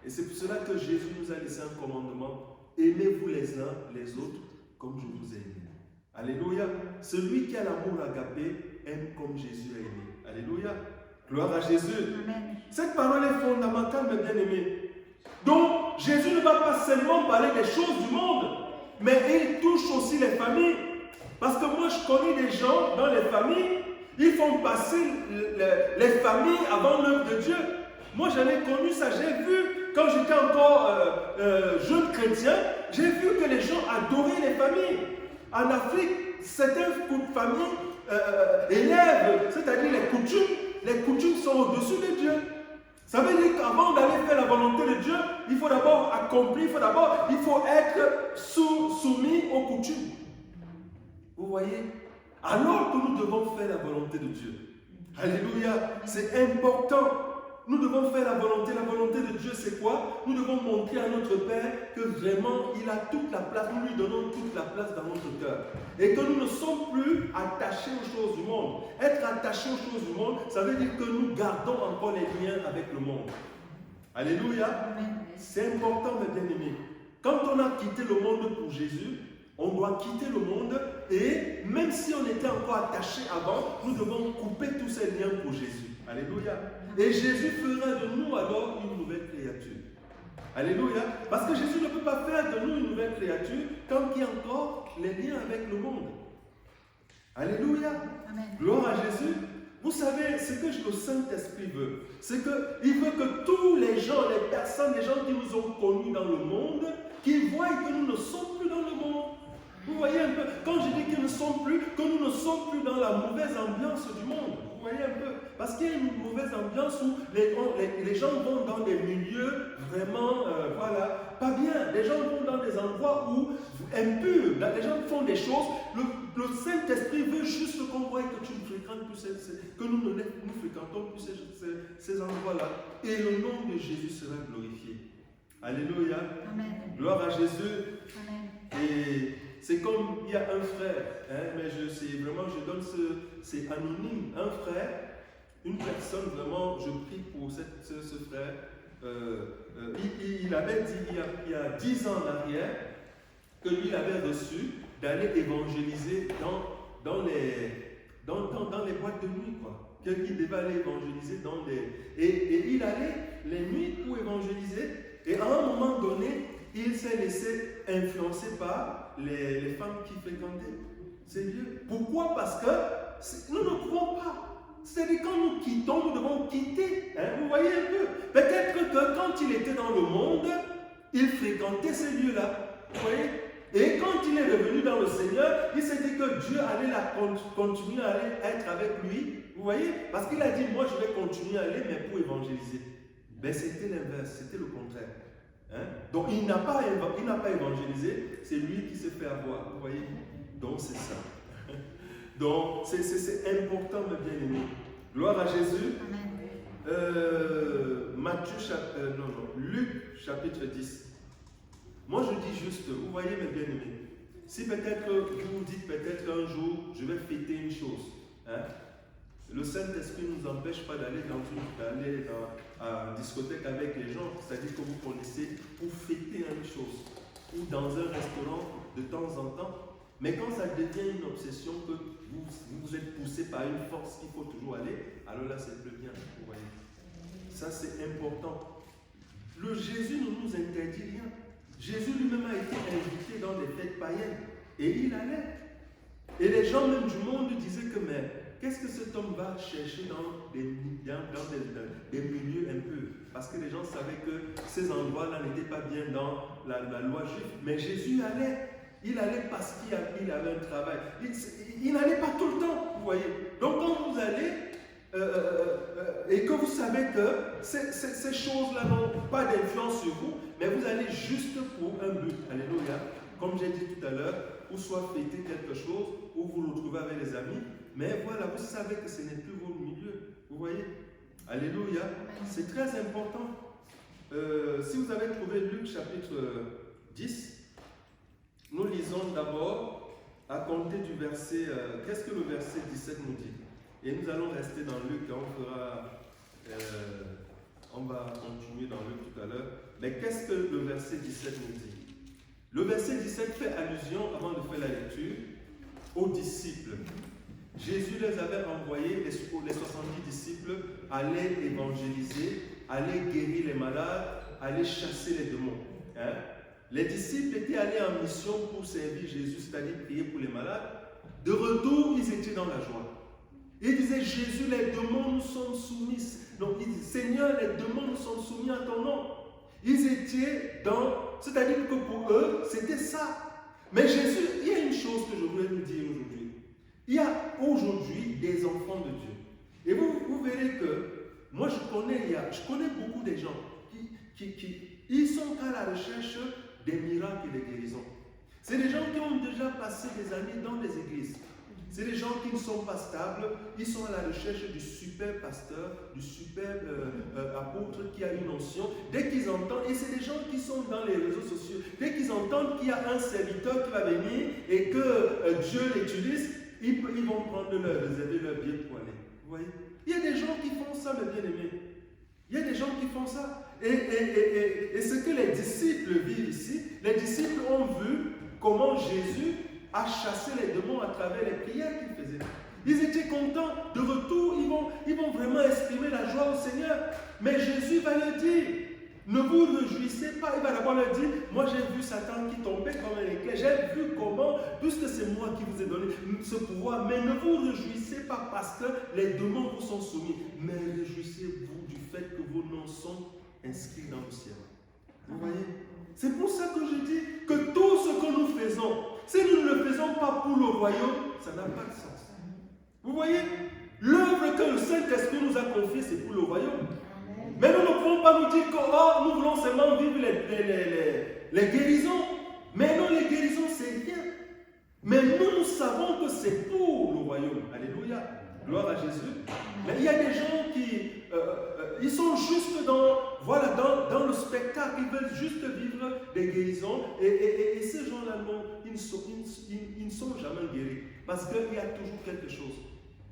Et c'est pour cela que Jésus nous a laissé un commandement. Aimez-vous les uns les autres comme je vous ai aimé. Alléluia. Celui qui a l'amour agapé aime comme Jésus a aimé. Alléluia. Gloire à Jésus. Amen. Cette parole est fondamentale, mes bien-aimés. Donc, Jésus ne va pas seulement parler des choses du monde, mais il touche aussi les familles. Parce que moi, je connais des gens dans les familles, ils font passer les familles avant l'œuvre de Dieu. Moi, j'en ai connu ça, j'ai vu, quand j'étais encore jeune chrétien, j'ai vu que les gens adoraient les familles. En Afrique, certaines familles élèvent, c'est-à-dire les coutumes sont au-dessus de Dieu. Ça veut dire qu'avant d'aller faire la volonté de Dieu, il faut d'abord accomplir, il faut être soumis aux coutumes. Vous voyez? Alors que nous devons faire la volonté de Dieu. Alléluia, c'est important. Nous devons faire la volonté. La volonté de Dieu, c'est quoi? Nous devons montrer à notre Père que vraiment, il a toute la place. Nous lui donnons toute la place dans notre cœur. Et que nous ne sommes plus attachés aux choses du monde. Être attachés aux choses du monde, ça veut dire que nous gardons encore les liens avec le monde. Alléluia. C'est important, mes bien-aimés. Quand on a quitté le monde pour Jésus, on doit quitter le monde et même si on était encore attaché avant, nous devons couper tous ces liens pour Jésus. Alléluia. Et Jésus fera de nous alors une nouvelle créature. Alléluia. Parce que Jésus ne peut pas faire de nous une nouvelle créature tant qu'il y a encore les liens avec le monde. Alléluia. Amen. Gloire à Jésus. Vous savez, ce que le Saint-Esprit veut, c'est qu'il veut que tous les gens, les personnes ça, les gens qui nous ont connus dans le monde, qui voient que nous ne sommes plus dans le monde. Vous voyez un peu, quand je dis que nous ne sommes plus dans la mauvaise ambiance du monde, vous voyez un peu, parce qu'il y a une mauvaise ambiance où les gens vont dans des milieux vraiment, voilà, pas bien. Les gens vont dans des endroits où impurs, les gens font des choses. Le Saint-Esprit veut juste qu'on voie que tu ne fréquentes plus, que nous ne fréquentons plus ces endroits-là. Et le nom de Jésus sera glorifié. Alléluia. Amen. Gloire à Jésus. Amen. Et c'est comme il y a un frère, mais je donne c'est anonyme. Un frère, une personne, vraiment, je prie pour ce frère. Il avait dit il y a 10 ans en arrière que lui il avait reçu d'aller évangéliser dans les boîtes de nuit, quoi. Qu'il devait aller évangéliser et il allait les nuits pour évangéliser. Et à un moment donné, il s'est laissé influencer par les femmes qui fréquentaient ces lieux. Pourquoi? Parce que nous ne pouvons pas. C'est-à-dire quand nous quittons, nous devons quitter. Vous voyez un peu. Peut-être que quand il était dans le monde, il fréquentait ces lieux-là. Vous voyez? Et quand il est revenu dans le Seigneur, il s'est dit que Dieu allait continuer à être avec lui. Vous voyez? Parce qu'il a dit, moi je vais continuer à aller, mais pour évangéliser. Mais c'était l'inverse, c'était le contraire. Donc il n'a pas évangélisé, c'est lui qui s'est fait avoir. Vous voyez? Donc c'est ça. Donc c'est important, mes bien-aimés. Gloire à Jésus. Luc chapitre 10. Moi je dis juste, vous voyez mes bien-aimés, si peut-être vous vous dites peut-être un jour je vais fêter une chose, le Saint-Esprit ne nous empêche pas d'aller dans une discothèque avec les gens, c'est-à-dire que vous connaissez, pour fêter une chose, ou dans un restaurant de temps en temps. Mais quand ça devient une obsession, que vous êtes poussé par une force qu'il faut toujours aller, alors là c'est plus bien, vous voyez. Ça c'est important. Le Jésus ne nous interdit rien. Jésus lui-même a été invité dans des fêtes païennes, et il allait. Et les gens même du monde disaient que mais qu'est-ce que cet homme va chercher dans des milieux impurs? Parce que les gens savaient que ces endroits-là n'étaient pas bien dans la loi juive. Mais Jésus allait. Il allait parce qu'il avait un travail. Il n'allait pas tout le temps, vous voyez. Donc quand vous allez, et que vous savez que ces choses-là n'ont pas d'influence sur vous, mais vous allez juste pour un but. Alléluia. Comme j'ai dit tout à l'heure, ou soit fêter quelque chose, ou vous vous retrouvez avec les amis. Mais voilà, vous savez que ce n'est plus votre milieu. Vous voyez? Alléluia. C'est très important. Si vous avez trouvé Luc chapitre 10, nous lisons d'abord à compter du verset, qu'est-ce que le verset 17 nous dit? Et nous allons rester dans Luc, on va continuer dans Luc tout à l'heure. Mais qu'est-ce que le verset 17 nous dit? Le verset 17 fait allusion, avant de faire la lecture, aux disciples. Jésus les avait envoyés, les 70 disciples, aller évangéliser, aller guérir les malades, aller chasser les démons. Les disciples étaient allés en mission pour servir Jésus, c'est-à-dire prier pour les malades. De retour, ils étaient dans la joie. Ils disaient, Jésus, les démons nous sont soumis. Donc ils disaient, Seigneur, les démons nous sont soumis à ton nom. Ils étaient c'est-à-dire que pour eux, c'était ça. Mais Jésus, il y a une chose que je voulais nous dire aujourd'hui. Il y a aujourd'hui des enfants de Dieu. Et vous verrez que, moi je connais beaucoup de gens ils sont à la recherche des miracles et des guérisons. C'est des gens qui ont déjà passé des années dans les églises. C'est des gens qui ne sont pas stables, ils sont à la recherche du super pasteur, du super apôtre qui a une onction. Dès qu'ils entendent, et c'est des gens qui sont dans les réseaux sociaux, dès qu'ils entendent qu'il y a un serviteur qui va venir et que Dieu l'utilise, ils vont réserver leur billet pour aller. Vous voyez? Il y a des gens qui font ça, mes bien-aimés. Il y a des gens qui font ça. Et ce que les disciples vivent ici, les disciples ont vu comment Jésus a chassé les démons à travers les prières qu'ils faisaient. Ils étaient contents. De retour, ils vont vraiment exprimer la joie au Seigneur. Mais Jésus va leur dire, ne vous réjouissez pas. Il va d'abord leur dire, moi j'ai vu Satan qui tombait comme un éclair. J'ai vu comment, puisque c'est moi qui vous ai donné ce pouvoir, mais ne vous réjouissez pas parce que les démons vous sont soumis. Mais réjouissez-vous du fait que vos noms sont inscrits dans le ciel. Vous voyez? C'est pour ça que je dis que tout ce que nous faisons, si nous ne le faisons pas pour le royaume, ça n'a pas de sens. Vous voyez? L'œuvre que le Saint-Esprit nous a confiée, c'est pour le royaume. Mais nous ne pouvons pas nous dire que oh, nous voulons seulement vivre les guérisons. Mais non, les guérisons, c'est rien. Mais nous savons que c'est pour le royaume. Alléluia. Gloire à Jésus. Mais il y a des gens qui ils sont juste dans le spectacle. Ils veulent juste vivre des guérisons. Et ces gens-là, ils ne sont jamais guéris. Parce qu'il y a toujours quelque chose.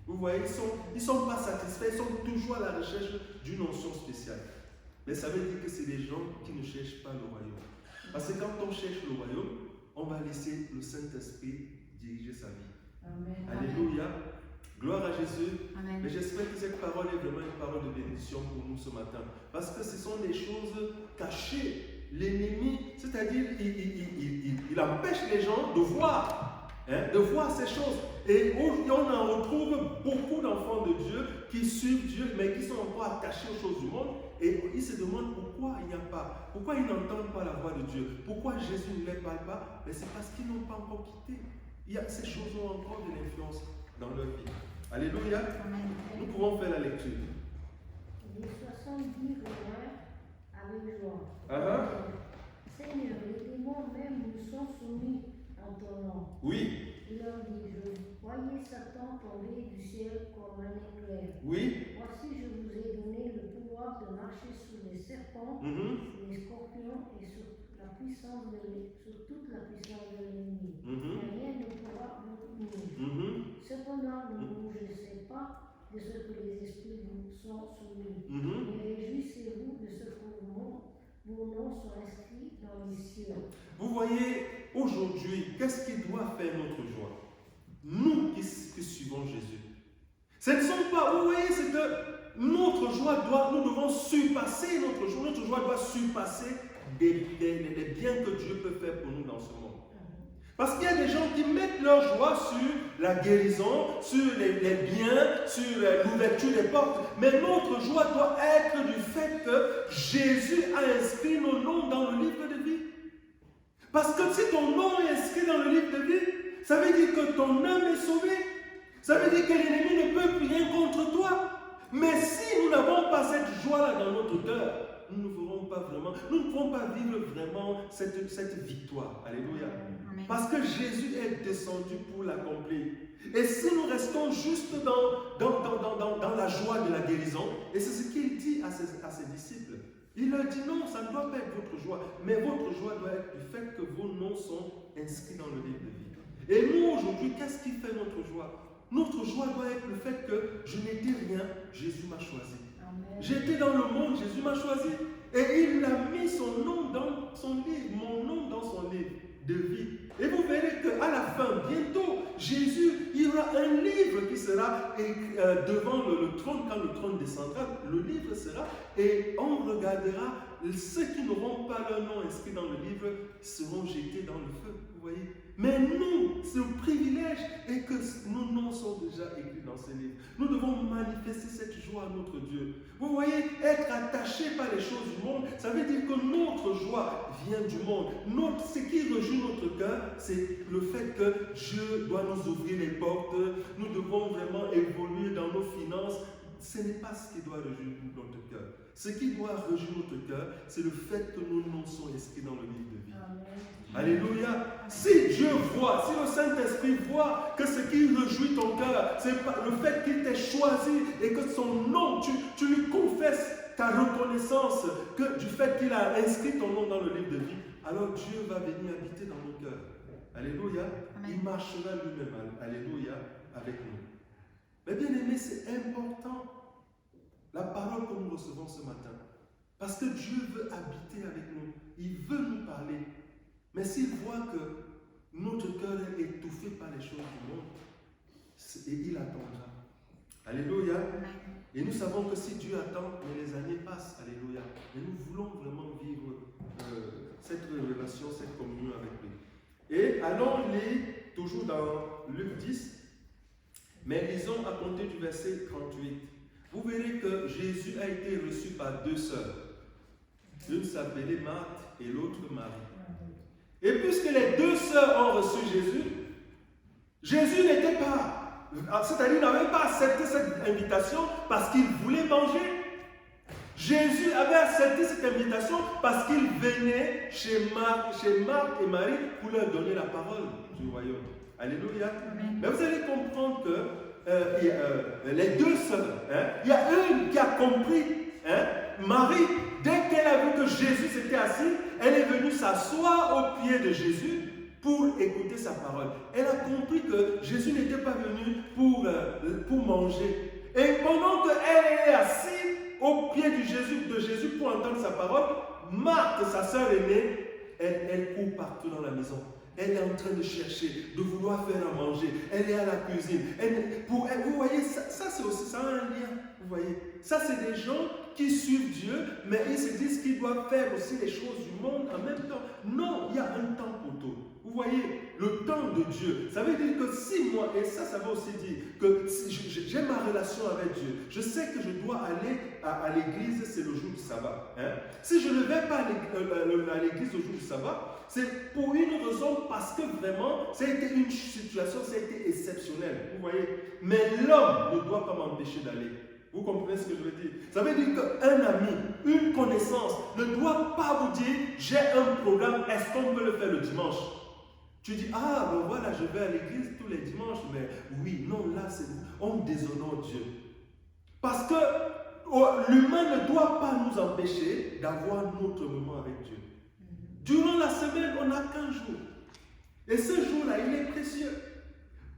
Vous voyez, ils ne sont pas satisfaits. Ils sont toujours à la recherche d'une onction spéciale. Mais ça veut dire que c'est des gens qui ne cherchent pas le royaume. Parce que quand on cherche le royaume, on va laisser le Saint-Esprit diriger sa vie. Amen. Alléluia. Gloire à Jésus. Amen. Mais j'espère que cette parole est vraiment une parole de bénédiction pour nous ce matin. Parce que ce sont des choses cachées. L'ennemi, c'est-à-dire, il empêche les gens de voir. De voir ces choses. Et on en retrouve beaucoup d'enfants de Dieu qui suivent Dieu, mais qui sont encore attachés aux choses du monde. Et ils se demandent pourquoi il n'y a pas, pourquoi ils n'entendent pas la voix de Dieu, pourquoi Jésus ne les parle pas. Mais c'est parce qu'ils n'ont pas encore quitté. Ces choses ont encore de l'influence dans leur vie. Alléluia. Amen. Nous pouvons faire la lecture. Les 70 vinrent avec joie. Seigneur, les démons même nous sont soumis en ton nom. Oui. Il leur dit, je voyais Satan tomber du ciel comme un éclair. Oui. Voici, je vous ai donné le pouvoir de marcher sur les serpents, les scorpions et sur toute la puissance de l'ennemi. Rien ne pourra vous nuire. Cependant, ne vous réjouissez pas de ce que les esprits vous sont soumis. Mais réjouissez-vous de ce que vos noms sont inscrits dans les cieux. Vous voyez, aujourd'hui, qu'est-ce qui doit faire notre joie? Nous qui suivons Jésus. Ce ne sont pas, vous voyez, c'est que notre joie nous devons surpasser notre joie. Notre joie doit surpasser les biens que Dieu peut faire pour nous dans ce monde. Parce qu'il y a des gens qui mettent leur joie sur la guérison, sur les biens, sur l'ouverture des portes. Mais notre joie doit être du fait que Jésus a inscrit nos noms dans le livre de vie. Parce que si ton nom est inscrit dans le livre de vie, ça veut dire que ton âme est sauvée. Ça veut dire que l'ennemi ne peut plus rien contre toi. Mais si nous n'avons pas cette joie-là dans notre cœur, nous ne pourrons pas vraiment, nous ne pourrons pas vivre vraiment cette victoire. Alléluia. Amen. Parce que Jésus est descendu pour l'accomplir. Et si nous restons juste dans la joie de la guérison, et c'est ce qu'il dit à ses disciples, il leur dit non, ça ne doit pas être votre joie, mais votre joie doit être du fait que vos noms sont inscrits dans le livre de vie. Et nous aujourd'hui, qu'est-ce qui fait notre joie? Notre joie doit être le fait que je n'étais rien, Jésus m'a choisi. J'étais dans le monde, Jésus m'a choisi. Et il a mis son nom dans son livre, mon nom dans son livre de vie. Et vous verrez qu'à la fin, bientôt, Jésus, il y aura un livre qui sera devant le trône, quand le trône descendra, le livre sera, et on regardera, ceux qui n'auront pas leur nom inscrit dans le livre seront jetés dans le feu. Vous voyez? Mais nous, ce privilège est que nos noms sont déjà écrits dans ce livre. Nous devons manifester cette joie à notre Dieu. Vous voyez, être attaché par les choses du monde, ça veut dire que notre joie vient du monde. Ce qui réjouit notre cœur, c'est le fait que Dieu doit nous ouvrir les portes. Nous devons vraiment évoluer dans nos finances. Ce n'est pas ce qui doit réjouir notre cœur. Ce qui doit réjouir notre cœur, c'est le fait que nos noms sont inscrits dans le livre de vie. Amen. Alléluia. Si Dieu voit, si le Saint-Esprit voit que ce qui réjouit ton cœur, c'est le fait qu'il t'ait choisi et que son nom, tu lui confesses ta reconnaissance du fait qu'il a inscrit ton nom dans le livre de vie, alors Dieu va venir habiter dans nos cœurs. Alléluia. Amen. Il marchera lui-même, alléluia, avec nous. Mais bien aimé, c'est important la parole que nous recevons ce matin. Parce que Dieu veut habiter avec nous. Il veut nous parler. Mais s'il voit que notre cœur est étouffé par les choses du monde, il attendra. Alléluia. Et nous savons que si Dieu attend, mais les années passent. Alléluia. Et nous voulons vraiment vivre cette relation, cette communion avec lui. Et allons lire toujours dans Luc 10, mais lisons à compter du verset 38. Vous verrez que Jésus a été reçu par deux sœurs. L'une s'appelait Marthe et l'autre Marie. Et puisque les deux sœurs ont reçu Jésus n'était pas, c'est-à-dire il n'avait pas accepté cette invitation parce qu'il voulait manger. Jésus avait accepté cette invitation parce qu'il venait chez Marthe et Marie pour leur donner la parole du royaume. Alléluia. Mais vous allez comprendre que les deux sœurs, il y a une qui a compris, Marie, dès qu'elle a vu que Jésus s'était assis, elle est venue s'asseoir au pied de Jésus pour écouter sa parole. Elle a compris que Jésus n'était pas venu pour manger. Et pendant qu'elle est assise au pied de Jésus pour entendre sa parole, Marthe, sa sœur aînée, elle court partout dans la maison. Elle est en train de chercher, de vouloir faire à manger. Elle est à la cuisine. Vous voyez, ça c'est aussi, ça a un lien. Vous voyez, ça c'est des gens qui suivent Dieu, mais ils se disent qu'ils doivent faire aussi les choses du monde en même temps. Non, il y a un temps pour tout. Vous voyez, le temps de Dieu, ça veut dire que si moi, et ça veut aussi dire que si j'ai ma relation avec Dieu, je sais que je dois aller à l'église, c'est le jour du sabbat. Si je ne vais pas à l'église au jour du sabbat, c'est pour une raison, parce que vraiment, ça a été une situation, ça a été exceptionnel. Vous voyez, mais l'homme ne doit pas m'empêcher d'aller. Vous comprenez ce que je veux dire? Ça veut dire qu'un ami, une connaissance, ne doit pas vous dire j'ai un programme, est-ce qu'on peut le faire le dimanche? Tu dis, ah ben voilà, je vais à l'église tous les dimanches, mais oui, non, là, on déshonore Dieu. Parce que l'humain ne doit pas nous empêcher d'avoir notre moment avec Dieu. Durant la semaine, on n'a qu'un jour. Et ce jour-là, il est précieux.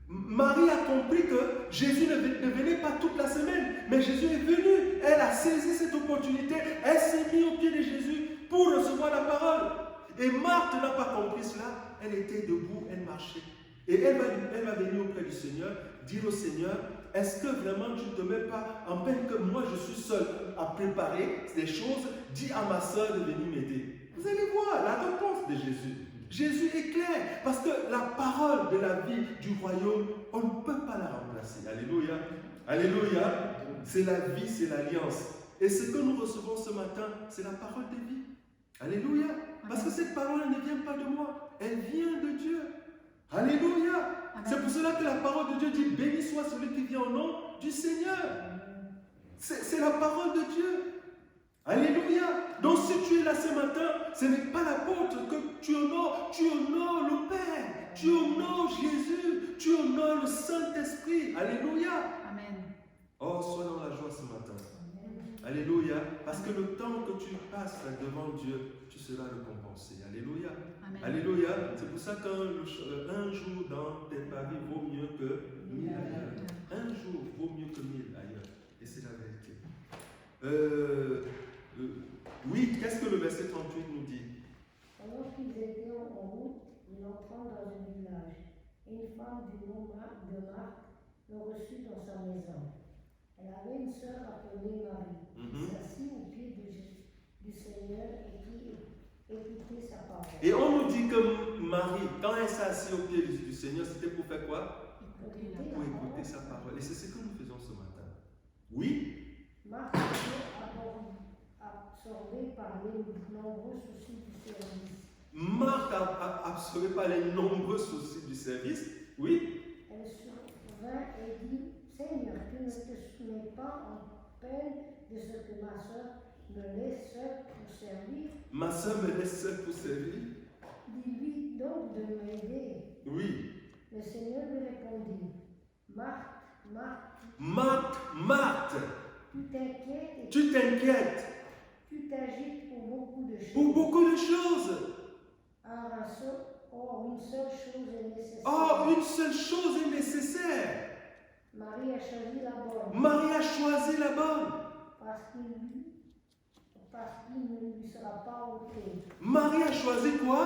Marie a compris que Jésus ne venait pas toute la semaine, mais Jésus est venu. Elle a saisi cette opportunité. Elle s'est mise au pied de Jésus pour recevoir la parole. Et Marthe n'a pas compris cela. Elle était debout, elle marchait. Et elle va venir auprès du Seigneur, dire au Seigneur, est-ce que vraiment tu ne te mets pas en peine que moi je suis seul à préparer des choses? Dis à ma soeur de venir m'aider. Vous allez voir la réponse de Jésus. Jésus est clair, parce que la parole de la vie du royaume, on ne peut pas la remplacer. Alléluia. Alléluia. C'est la vie, c'est l'alliance. Et ce que nous recevons ce matin, c'est la parole de vie. Alléluia. Parce que cette parole ne vient pas de moi, elle vient de Dieu. Alléluia. C'est pour cela que la parole de Dieu dit, béni soit celui qui vient au nom du Seigneur. C'est la parole de Dieu. Alléluia. Donc si tu es là ce matin, ce n'est pas l'apôtre que tu honores le Père, tu honores Jésus, tu honores le Saint-Esprit. Alléluia. Amen. Oh, sois dans la joie ce matin. Alléluia. Parce que le temps que tu passes devant Dieu, tu seras récompensé. Alléluia. Amen. Alléluia. C'est pour ça qu'un jour dans tes pavis vaut mieux que 1000 ailleurs. Un jour vaut mieux que 1000 ailleurs. Et c'est la vérité. Oui, qu'est-ce que le verset 38 nous dit? Pendant qu'ils étaient en route, il entra dans un village. Une femme du nom de Marthe le reçut dans sa maison. Elle avait une sœur appelée Marie, qui s'assit au pied du Seigneur et qui écoutait sa parole. Et on nous dit que Marie, quand elle s'est assise au pied du Seigneur, c'était pour faire quoi? Pour écouter sa parole. Et c'est ce que nous faisons ce matin. Oui? Marthe était absorbée par les nombreux soucis du service. Marthe a absorbé par les nombreux soucis du service. Oui? Elle survint et dit, Seigneur, tu ne te mets pas en peine de ce que ma soeur me laisse seule pour servir. Ma soeur me laisse seule pour servir. Dis-lui donc de m'aider. Oui. Le Seigneur lui répondit, Marthe, Marthe, tu t'inquiètes, tu t'inquiètes tu t'agites pour beaucoup de choses. pour beaucoup de choses. Or, une seule chose est nécessaire. Or, une seule chose est nécessaire. Marie a choisi la bonne. Marie a choisi la bonne. Parce qu'il ne lui sera pas ôté. Marie a choisi quoi?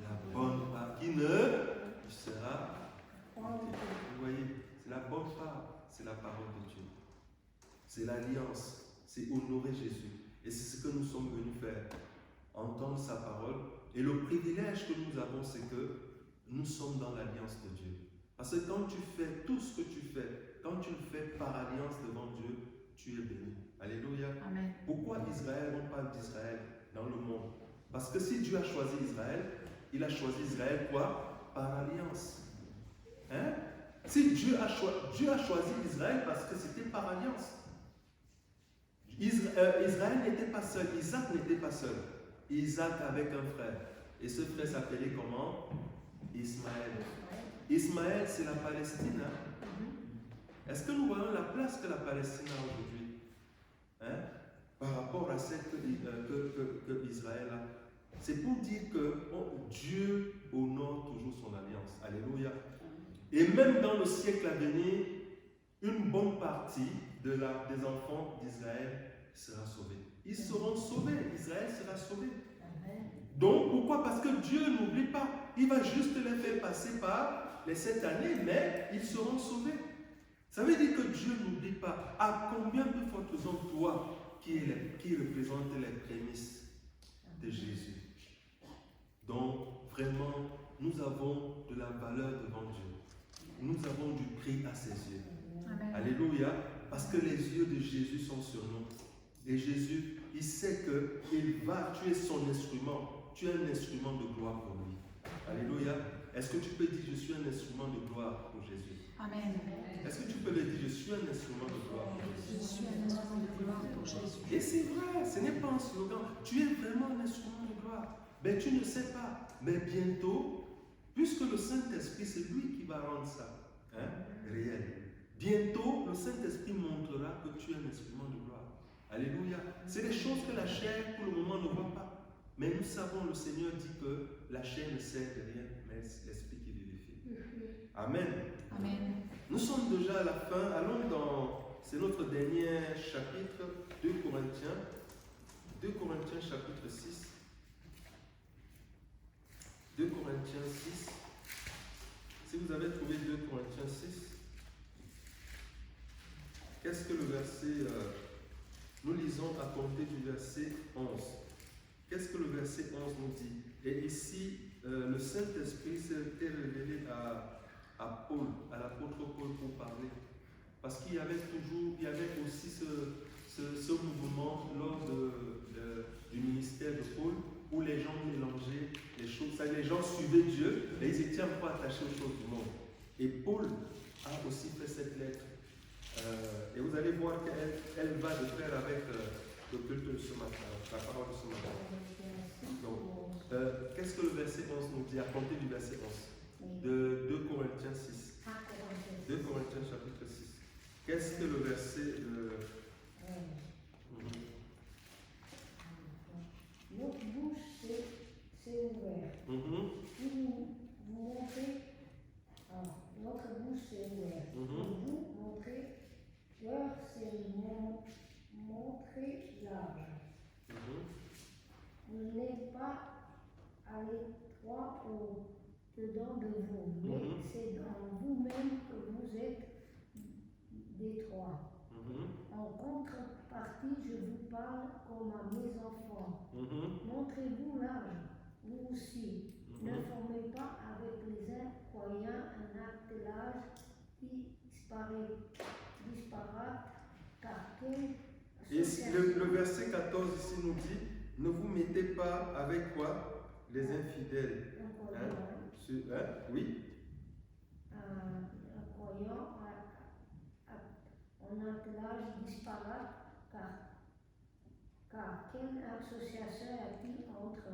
La bonne part qui ne lui sera ôtée. Vous voyez, c'est la bonne part, c'est la parole de Dieu. C'est l'alliance, c'est honorer Jésus. Et c'est ce que nous sommes venus faire. Entendre sa parole. Et le privilège que nous avons, c'est que nous sommes dans l'alliance de Dieu. Parce que quand tu fais tout ce que tu fais, quand tu le fais par alliance devant Dieu, tu es béni. Alléluia. Amen. Pourquoi Israël, on parle d'Israël Parce que si Dieu a choisi Israël, il a choisi Israël quoi? Par alliance. Hein? Si Dieu a choisi Israël parce que c'était par alliance. Israël n'était pas seul, Isaac n'était pas seul. Isaac avec un frère. Et ce frère s'appelait comment? Ismaël. Ismaël, c'est la Palestine. Hein? Est-ce que nous voyons la place que la Palestine a aujourd'hui, hein? Par rapport à celle que Israël a? C'est pour dire que Dieu honore toujours son alliance. Alléluia. Et même dans le siècle à venir, une bonne partie des enfants d'Israël sera sauvée. Ils seront sauvés. Israël sera sauvé. Donc, pourquoi? Parce que Dieu n'oublie pas. Il va juste les faire passer par les 7 années, mais ils seront sauvés. Ça veut dire que Dieu n'oublie pas. À combien de fois faisons toi qui représente les prémices de Jésus? Donc, vraiment, nous avons de la valeur devant Dieu. Nous avons du prix à ses yeux. Amen. Alléluia. Parce que les yeux de Jésus sont sur nous. Et Jésus, il sait que tu es son instrument. Tu es un instrument de gloire pour lui. Alléluia. Est-ce que tu peux dire, je suis un instrument de gloire pour Jésus? Amen. Est-ce que tu peux le dire, je suis un instrument de gloire pour Jésus? Je suis un instrument de gloire pour Jésus. Et c'est vrai, ce n'est pas un slogan. Tu es vraiment un instrument de gloire. Mais tu ne sais pas. Mais bientôt, puisque le Saint-Esprit, c'est lui qui va rendre ça réel. Bientôt, le Saint-Esprit montrera que tu es un instrument de gloire. Alléluia. C'est des choses que la chair, pour le moment, ne voit pas. Mais nous savons, le Seigneur dit que la chair ne sert de rien, mais l'Esprit qui vivifie. Amen. Amen. Nous sommes déjà à la fin. Allons dans, c'est notre dernier chapitre, 2 Corinthiens. 2 Corinthiens chapitre 6. 2 Corinthiens 6. Si vous avez trouvé 2 Corinthiens 6, qu'est-ce que le verset, nous lisons à compter du verset 11. Qu'est-ce que le verset 11 nous dit? Et ici, le Saint-Esprit s'était révélé à Paul, à l'apôtre Paul pour parler. Parce qu'il y avait aussi ce mouvement lors du ministère de Paul où les gens mélangeaient les choses. Les gens suivaient Dieu, mais ils étaient un peu attachés aux choses du monde. Et Paul a aussi fait cette lettre. Et vous allez voir qu'elle va de pair avec le culte de ce matin, la parole de ce matin. Donc, qu'est-ce que le verset 11 nous dit à compter du verset 11 de 2 Corinthiens 6. 2 Corinthiens chapitre 6. Qu'est-ce que le verset Notre bouche s'est ouverte. Vous montrez, notre bouche s'est ouverte. Vous montrez, cœur s'est montré large. Vous n'êtes pas à l'étroit au-dedans de vous, mais c'est dans vous-même que vous êtes d'étroit. En contrepartie, je vous parle comme à mes enfants. Montrez-vous large, vous aussi. Ne formez pas avec les incroyants un attelage disparate, car quelle Et le verset 14 ici nous dit, ne vous mettez pas avec quoi? Les infidèles. Oui. Incroyant un attelage disparate, car quelle association a-t-il entre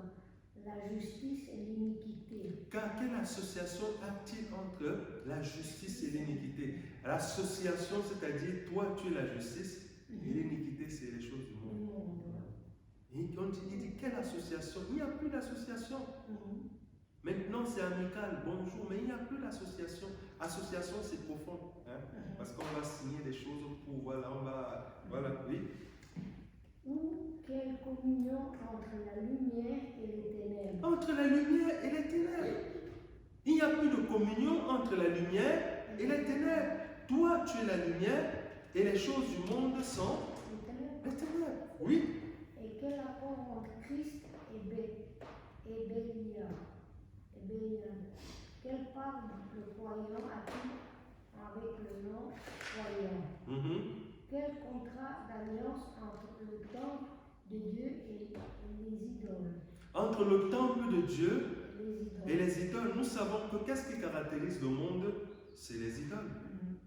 la justice et l'iniquité? Car quelle association a-t-il entre la justice et l'iniquité? L'association, c'est-à-dire toi tu es la justice et l'iniquité c'est les choses du monde. Et il dit quelle association? Il n'y a plus d'association. Maintenant c'est amical, bonjour, mais il n'y a plus d'association. Association c'est profond, parce qu'on va signer des choses pour, voilà, oui. Ou quelle communion entre la lumière et les ténèbres? Entre la lumière et les ténèbres. Il n'y a plus de communion entre la lumière et les ténèbres. Toi, tu es la lumière et les choses du monde sont les ténèbres. Oui. Et quel rapport entre Christ et Bélial? Quelle part le croyant a-t-il avec le non-croyant? Quel contrat d'alliance entre le temple de Dieu et les idoles? entre le temple de Dieu les et idoles. les idoles. Nous savons que qu'est-ce qui caractérise le monde? C'est les idoles.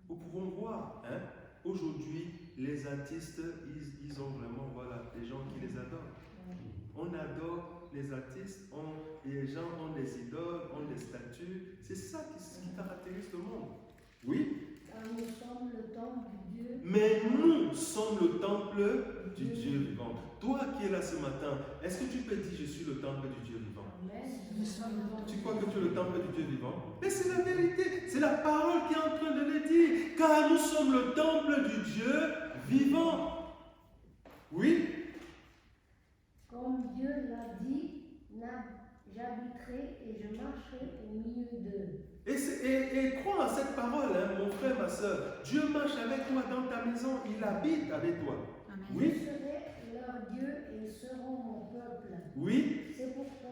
Nous pouvons voir, hein, aujourd'hui, les artistes, ils ont vraiment, voilà, des gens qui les adorent. On adore les artistes, les gens ont des idoles, ont des statues. C'est ça qui caractérise le monde. Oui, Car nous sommes le temple du Dieu. mais nous sommes le temple du Dieu vivant. Toi qui es là ce matin, est-ce que tu peux dire je suis le temple du Dieu vivant? Amen. Nous sommes le temple. Tu crois que tu es le temple du Dieu vivant? Mais c'est la vérité, c'est la parole qui est en train de le dire. Car nous sommes le temple du Dieu vivant. Oui, Comme Dieu l'a dit, j'habiterai et je marcherai au milieu d'eux. et crois en cette parole, hein, mon frère, ma soeur. Dieu marche avec toi dans ta maison, il habite avec toi. Amen. Oui. Je serai leur Dieu et ils seront mon peuple. Oui,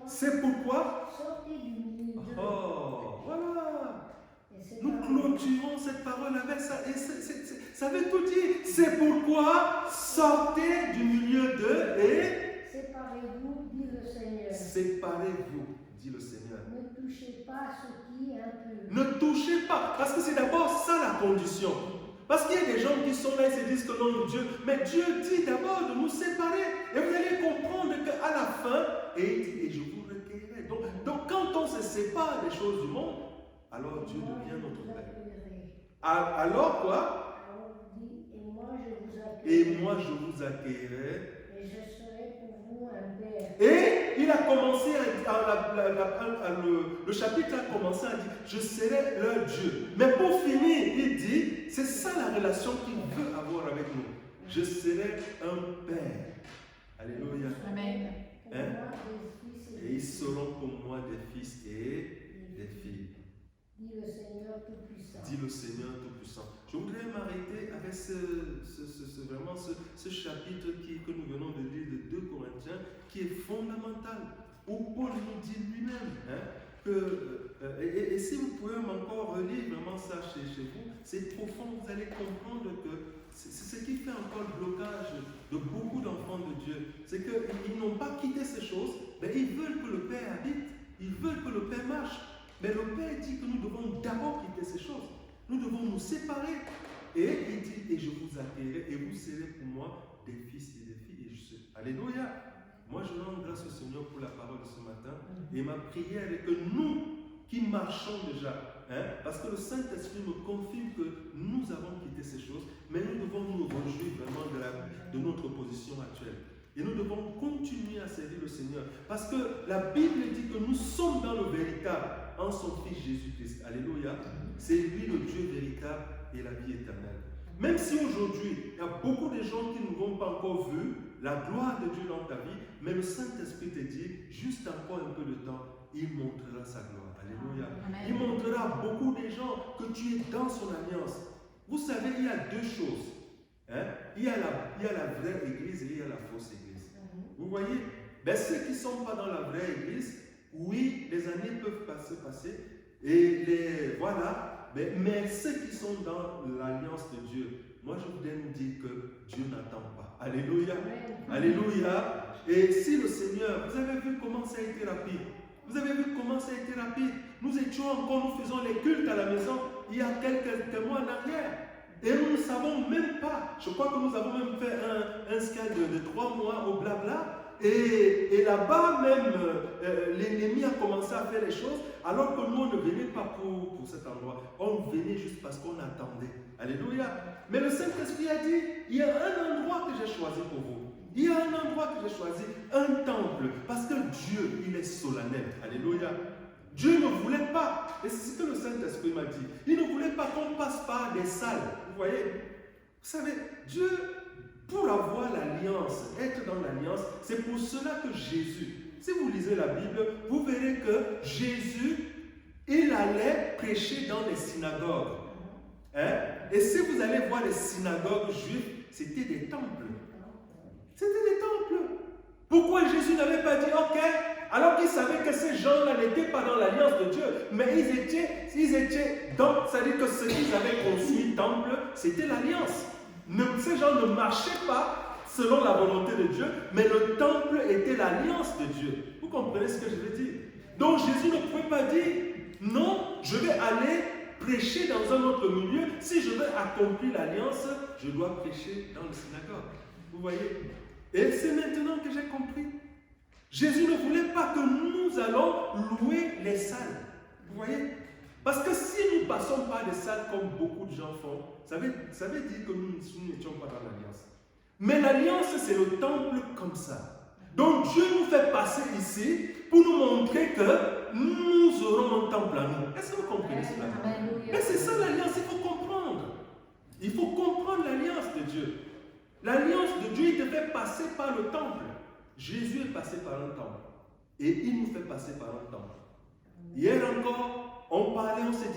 c'est pourquoi. Sortez du milieu d'eux. Oh, voilà. Et c'est Nous par- clôturons cette parole avec ça. Et ça veut tout dire. C'est pourquoi sortez du milieu d'eux et Séparez-vous, dit le Seigneur. séparez-vous, dit le Seigneur. Ne touchez pas ce qui est impur. Ne touchez pas, parce que c'est d'abord ça la condition. Parce qu'il y a des gens qui sont là et se disent que non, Dieu, mais Dieu dit d'abord de nous séparer. Et vous allez comprendre qu'à la fin, et il dit, et je vous recueillerai. Donc quand on se sépare des choses du monde, alors Dieu Moi, devient je notre vous Père. accueillerai. Alors quoi? Alors dit, et moi je vous accueillerai. Et moi je vous accueillerai. Et je serai pour vous un père. Et il a commencé, le chapitre a commencé à dire, je serai leur Dieu. Mais pour finir, il dit, c'est ça la relation qu'il veut avoir avec nous. Je serai un père. Alléluia. Amen. Pour Hein? moi, des fils Et ils seront pour moi des fils et des filles. Dit le Seigneur Tout-Puissant. Dit le Seigneur Tout-Puissant. Je voudrais m'arrêter avec vraiment ce chapitre que nous venons de lire de 2 Corinthiens, qui est fondamental, où Paul nous dit lui-même, hein, et si vous pouvez encore relire vraiment ça chez vous, c'est profond, vous allez comprendre que c'est ce qui fait encore le blocage de beaucoup d'enfants de Dieu. C'est qu'ils n'ont pas quitté ces choses, mais ils veulent que le Père habite, ils veulent que le Père marche. Mais le Père dit que nous devons d'abord quitter ces choses. Nous devons nous séparer. Et il dit, et je vous accueillerai, et vous serez pour moi des fils et des filles. Et je sais. Alléluia. Moi, je rends grâce au Seigneur pour la parole de ce matin. Et ma prière est que nous, qui marchons déjà, hein, parce que le Saint-Esprit me confirme que nous avons quitté ces choses, mais nous devons nous réjouir vraiment de notre position actuelle. Et nous devons continuer à servir le Seigneur. Parce que la Bible dit que nous sommes dans le véritable en son Fils Jésus-Christ. Alléluia. C'est lui le Dieu véritable et la vie éternelle. Même si aujourd'hui, il y a beaucoup de gens qui ne vont pas encore vu la gloire de Dieu dans ta vie, mais le Saint-Esprit te dit, juste encore un peu de temps, il montrera sa gloire. Alléluia. Amen. Il montrera à beaucoup de gens que tu es dans son alliance. Vous savez, il y a deux choses. Hein? Il y a la vraie église et il y a la fausse église. Vous voyez, ben, ceux qui ne sont pas dans la vraie église, oui, les années peuvent passer, et voilà, mais ceux qui sont dans l'alliance de Dieu, moi je voudrais nous dire que Dieu n'attend pas. Alléluia. Alléluia. Et si le Seigneur, vous avez vu comment ça a été rapide. Vous avez vu comment ça a été rapide. Nous étions encore, nous faisons les cultes à la maison il y a quelques mois en arrière. Et nous ne savons même pas. Je crois que nous avons même fait un scale de 3 mois au blabla. Et là-bas même, l'ennemi a commencé à faire les choses, alors que nous, on ne venait pas pour cet endroit. On venait juste parce qu'on attendait. Alléluia. Mais le Saint-Esprit a dit, il y a un endroit que j'ai choisi pour vous. Il y a un endroit que j'ai choisi, un temple. Parce que Dieu, il est solennel. Alléluia. Dieu ne voulait pas, et c'est ce que le Saint-Esprit m'a dit, il ne voulait pas qu'on passe par des salles. Vous voyez? Vous savez, Dieu, pour avoir l'alliance, être dans l'alliance, c'est pour cela que Jésus, si vous lisez la Bible, vous verrez que Jésus, il allait prêcher dans les synagogues. Hein? Et si vous allez voir les synagogues juives, c'était des temples. C'était des temples. Pourquoi Jésus n'avait pas dit, ok, alors qu'il savait que ces gens-là n'étaient pas dans l'alliance de Dieu, mais ils étaient dans, c'est-à-dire que ce qu'ils avaient construit temple, c'était l'alliance. Ces gens ne marchaient pas selon la volonté de Dieu, mais le temple était l'alliance de Dieu. Vous comprenez ce que je veux dire? Donc Jésus ne pouvait pas dire, non, je vais aller prêcher dans un autre milieu. Si je veux accomplir l'alliance, je dois prêcher dans le synagogue. Vous voyez? Et c'est maintenant que j'ai compris. Jésus ne voulait pas que nous allons louer les salles. Vous voyez? Parce que si nous ne passons pas des salles comme beaucoup de gens font, ça veut dire que nous n'étions pas dans l'alliance. Mais l'alliance, c'est le temple comme ça. Donc Dieu nous fait passer ici pour nous montrer que nous aurons un temple à nous. Est-ce que vous comprenez cela? Mais c'est ça l'alliance, il faut comprendre. Il faut comprendre l'alliance de Dieu. L'alliance de Dieu, il te fait passer par le temple. Jésus est passé par un temple. Et il nous fait passer par un temple. Hier encore, on parlait, on se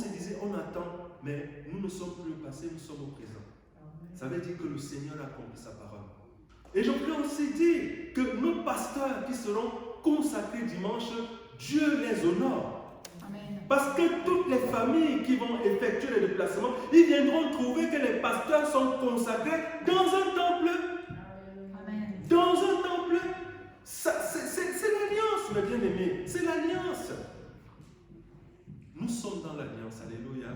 disait, on attend, mais nous ne sommes plus au passé, nous sommes au présent. Ça veut dire que le Seigneur a accompli sa parole. Et je voulais aussi dire que nos pasteurs qui seront consacrés dimanche, Dieu les honore. Amen. Parce que toutes les familles qui vont effectuer les déplacements, ils viendront trouver que les pasteurs sont consacrés dans un temple. Amen. Dans un temple. C'est l'alliance, mes bien-aimés. C'est l'alliance. Nous sommes dans l'alliance. Alléluia.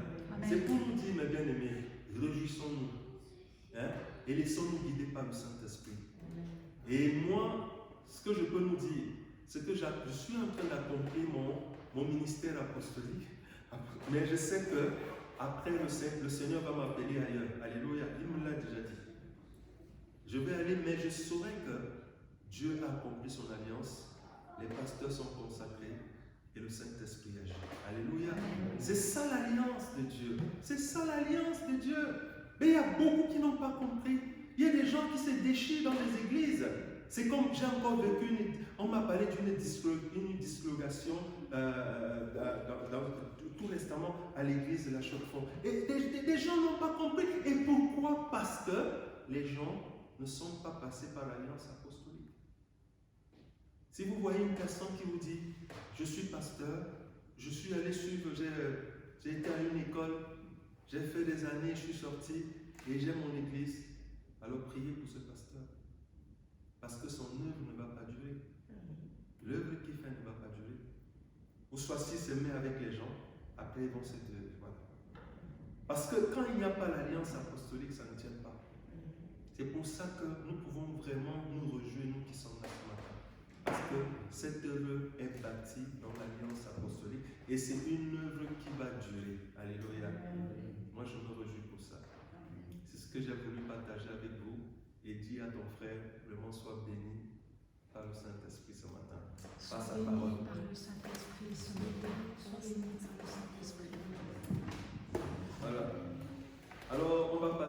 C'est pour nous dire, mes bien-aimés, réjouissons-nous. Hein? Et laissons-nous guider par le Saint-Esprit. Et moi, ce que je peux nous dire, c'est que je suis en train d'accomplir mon ministère apostolique. Mais je sais que après le Seigneur va m'appeler ailleurs. Alléluia. Il me l'a déjà dit. Je vais aller, mais je saurai que Dieu a accompli son alliance. Les pasteurs sont consacrés et le Saint-Esprit agit. Alléluia. C'est ça l'alliance de Dieu. C'est ça l'alliance de Dieu. Mais il y a beaucoup qui n'ont pas compris. Il y a des gens qui se déchirent dans les églises. C'est comme j'ai encore vécu, on m'a parlé d'une dislocation tout récemment à l'église de la Chaux-de-Fonds. Et des gens n'ont pas compris. Et pourquoi? Parce que les gens ne sont pas passés par l'alliance apostolique. Si vous voyez une personne qui vous dit, je suis pasteur, je suis allé suivre, j'ai été à une école, j'ai fait des années, je suis sorti et j'ai mon église, alors priez pour ce pasteur. Parce que son œuvre ne va pas durer. L'œuvre qu'il fait ne va pas durer. Ou soit s'il se met avec les gens, après ils vont se dire, voilà. Parce que quand il n'y a pas l'alliance apostolique, ça ne tient pas. C'est pour ça que nous pouvons vraiment nous réjouir, nous qui sommes là ce matin. Parce que cette œuvre est bâtie dans l'alliance apostolique et c'est une œuvre qui va durer. Alléluia. Moi je me réjouis pour ça. C'est ce que j'ai voulu partager avec vous et dire à ton frère, vraiment sois béni par le Saint-Esprit ce matin. Par sa parole. Par le Saint-Esprit.